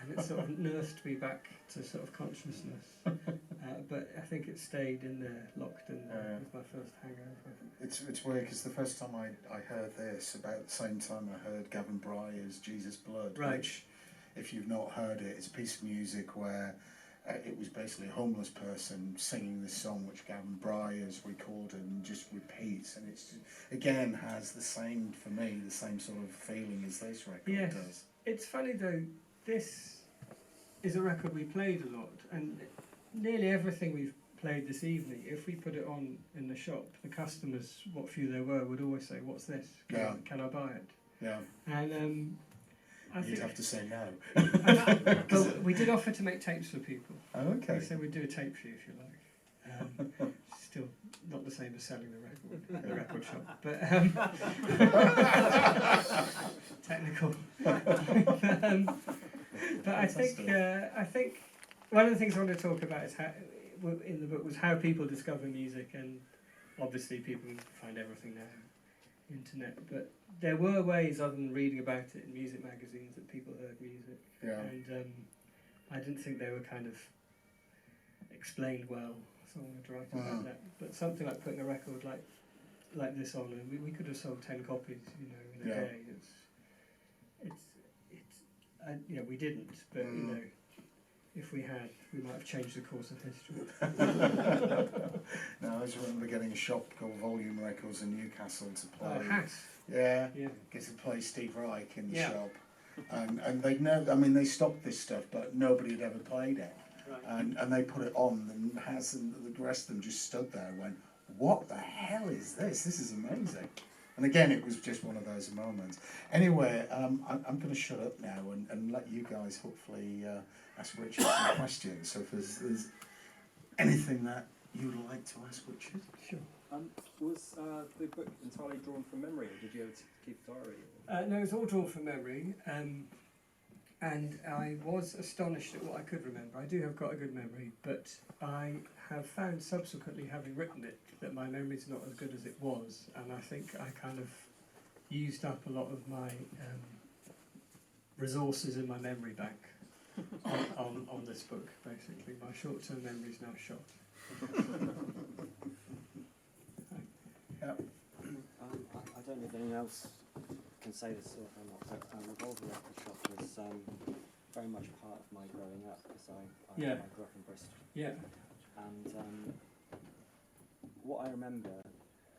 and it sort of nursed me back to sort of consciousness. But I think it stayed in there, locked in there, with my first hangover. It's weird, because the first time I heard this, about the same time I heard Gavin Bryar's Jesus Blood, which, if you've not heard it, it's a piece of music where it was basically a homeless person singing this song, which Gavin Bryar's recorded and just repeats, and it's again has the same, for me, the same sort of feeling as this record does. It's funny though, this is a record we played a lot, and nearly everything we've played this evening, if we put it on in the shop, the customers, what few there were, would always say, "What's this? Can I buy it?" Yeah. And you'd have to say no. But we did offer to make tapes for people. Oh, okay. We said we'd do a tape for you if you like. Still not the same as selling the record, the record shop, but technical. But I think one of the things I want to talk about is how, in the book, was how people discover music, and obviously people find everything now, internet, but there were ways other than reading about it in music magazines that people heard music, and I didn't think they were kind of explained well, so I wanted to write about that. But something like putting a record like this on, and we could have sold 10 copies, in a day. we didn't, but if we had, we might have changed the course of history. No, I just remember getting a shop called Volume Records in Newcastle to play. Oh, hat. Yeah, Yeah. get to play Steve Reich in the Yeah. shop. And they never, I mean, they stopped this stuff, but nobody had ever played it. Right. And they put it on, and Has and the rest of them just stood there and went, what the hell is this? This is amazing. And again, it was just one of those moments. Anyway, I'm going to shut up now and let you guys hopefully ask Richard some questions. So if there's anything that you'd like to ask Richard. Sure. Was the book entirely drawn from memory, or did you ever keep a diary? No, it's all drawn from memory, and I was astonished at what I could remember. I do have quite a good memory, but I have found subsequently, having written it, that my memory's not as good as it was, and I think I kind of used up a lot of my resources in my memory bank on this book, basically. My short-term memory's now shot. I don't know if anyone else can say this or not, but Revolver Record Shop was very much part of my growing up, because I grew up in Bristol. Yeah. And what I remember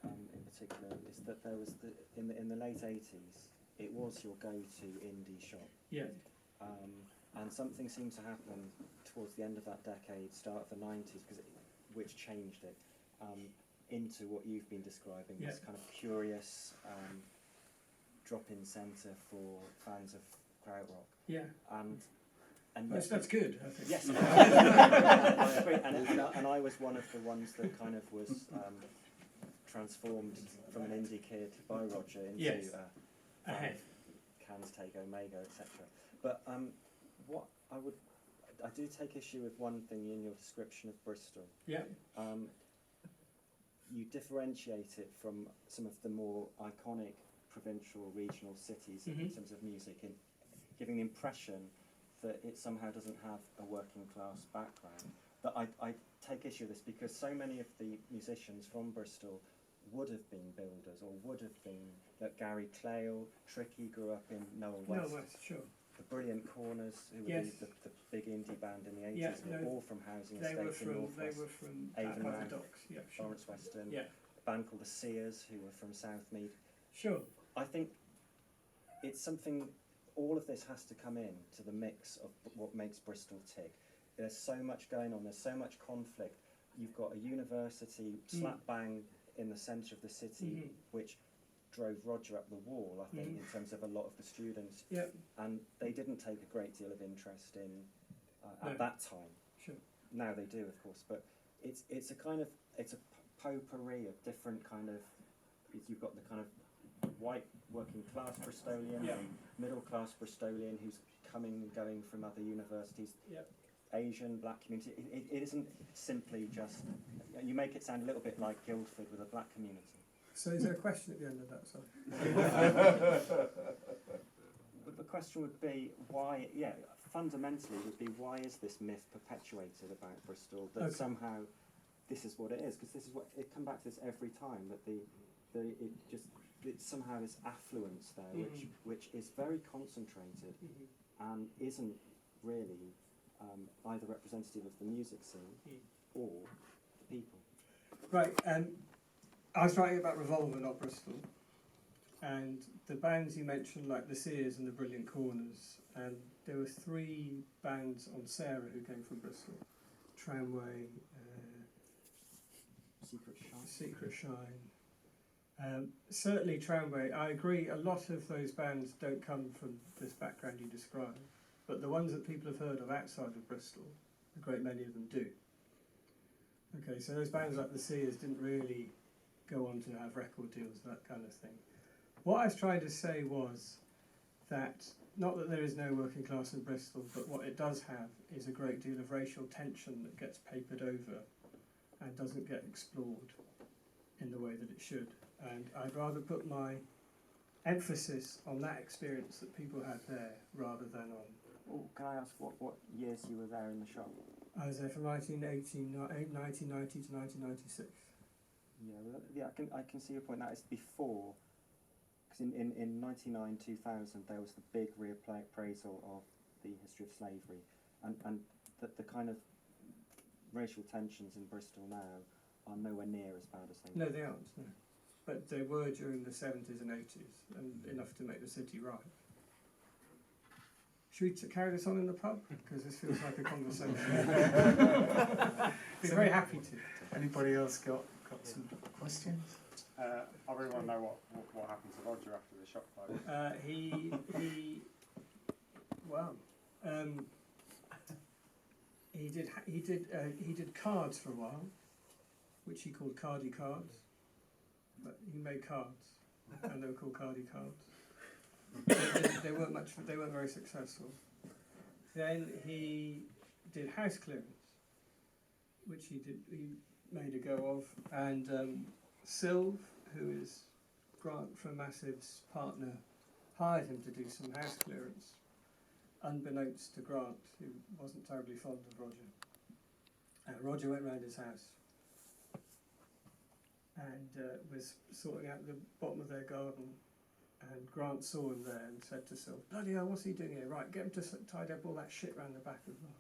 in particular is that there was in the late 80s, it was your go-to indie shop. Yeah. And something seemed to happen towards the end of that decade, start of the 90s, which changed it into what you've been describing, this kind of curious drop-in centre for fans of krautrock. Yeah. And That's good, I think. yes, I agree. And I was one of the ones that kind of was transformed from an indie kid by Roger into ahead. Cans Take Omega, etc. But what I do take issue with one thing in your description of Bristol. Yeah. You differentiate it from some of the more iconic provincial, regional cities in terms of music, in giving the impression that it somehow doesn't have a working class background. But I take issue with this because so many of the musicians from Bristol would have been builders, or would have been, that Gary Clayle, Tricky grew up in Noel West. No, that's sure. The Brilliant Corners, who were the big indie band in the 80s, were all from housing estates in North They West. were from Avonmouth, the docks. Yeah, sure. Lawrence Weston, Yeah. a band called the Sears, who were from Southmead. Sure. I think it's something, all of this has to come in to the mix of what makes Bristol tick. There's so much going on, there's so much conflict. You've got a university slap bang in the centre of the city, which drove Roger up the wall, I think, in terms of a lot of the students. Yeah. And they didn't take a great deal of interest in at No. that time. Sure. Now they do, of course, but it's a kind of, it's a potpourri of different kind of, you've got the kind of white working class Bristolian, and middle class Bristolian who's coming and going from other universities, Asian, black community. It isn't simply just, you make it sound a little bit like Guildford with a black community. So is there a question at the end of that? Sorry. But the question would be why, fundamentally would be, why is this myth perpetuated about Bristol, that somehow this is what it is? Because this is what, it comes back to this every time, that it's somehow this affluence there, which is very concentrated and isn't really either representative of the music scene or the people. Right. I was writing about Revolver, not Bristol, and the bands you mentioned, like the Sears and the Brilliant Corners, and there were 3 bands on Sarah who came from Bristol: Tramway, Secret Shine. Certainly Tramway, I agree, a lot of those bands don't come from this background you described, but the ones that people have heard of outside of Bristol, a great many of them do. Okay, so those bands like the Sears didn't really go on to have record deals, that kind of thing. What I was trying to say was that, not that there is no working class in Bristol, but what it does have is a great deal of racial tension that gets papered over and doesn't get explored in the way that it should. And I'd rather put my emphasis on that experience that people had there rather than on... Well, can I ask what years you were there in the shop? I was there from 1990 to 1996. Yeah, I can see your point. That is before, because in 99, 2000, there was the big reappraisal of the history of slavery, and the kind of racial tensions in Bristol now are nowhere near as bad as they were. No, they aren't. No. But they were during the 70s and 80s, and enough to make the city right. Should we carry this on in the pub? Because this feels like a conversation. Be very happy to. Anybody else got some questions? I really want to know what happened to Roger after the shop closed. He did cards for a while, which he called cardy cards. But he made cards, and they were called cardy cards. They weren't very successful. Then he did house clearance, which he made a go of, and Sylv, who is Grant from Massive's partner, hired him to do some house clearance, unbeknownst to Grant, who wasn't terribly fond of Roger. Roger went round his house and was sorting out the bottom of their garden, and Grant saw him there and said to Sylv, "Bloody hell, what's he doing here? Right, get him to tidy up all that shit round the back as well."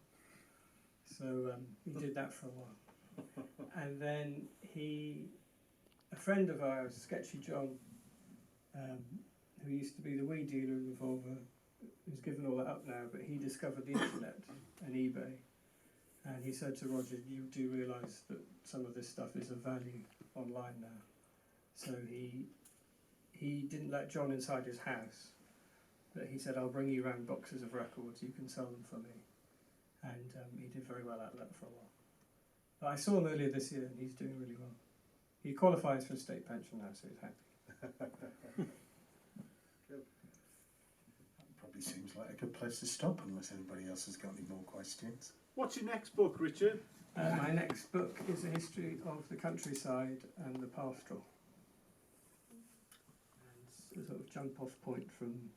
So he did that for a while. And then a friend of ours, Sketchy John, who used to be the weed dealer in Revolver, who's given all that up now, but he discovered the internet and eBay. And he said to Roger, "You do realise that some of this stuff is of value online now." So he didn't let John inside his house, but he said, "I'll bring you round boxes of records, you can sell them for me." And he did very well out of that for a while. But I saw him earlier this year and he's doing really well. He qualifies for a state pension now, so he's happy. Probably seems like a good place to stop unless anybody else has got any more questions. What's your next book, Richard? My next book is a history of the countryside and the pastoral. And it's a sort of jump-off point from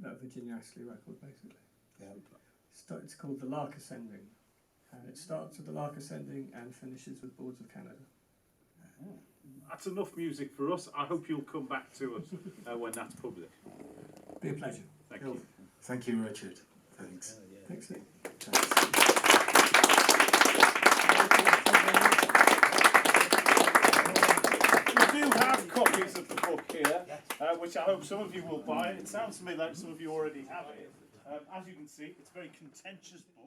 that Virginia Astley record, basically. Yeah. It's called The Lark Ascending, and it starts with The Lark Ascending and finishes with Boards of Canada. That's enough music for us. I hope you'll come back to us when that's published. Be a pleasure. Thank you. Thank you, Richard. Thanks. Thanks, Nick. We do have copies of the book here, which I hope some of you will buy. It sounds to me like some of you already have it. As you can see, it's a very contentious book.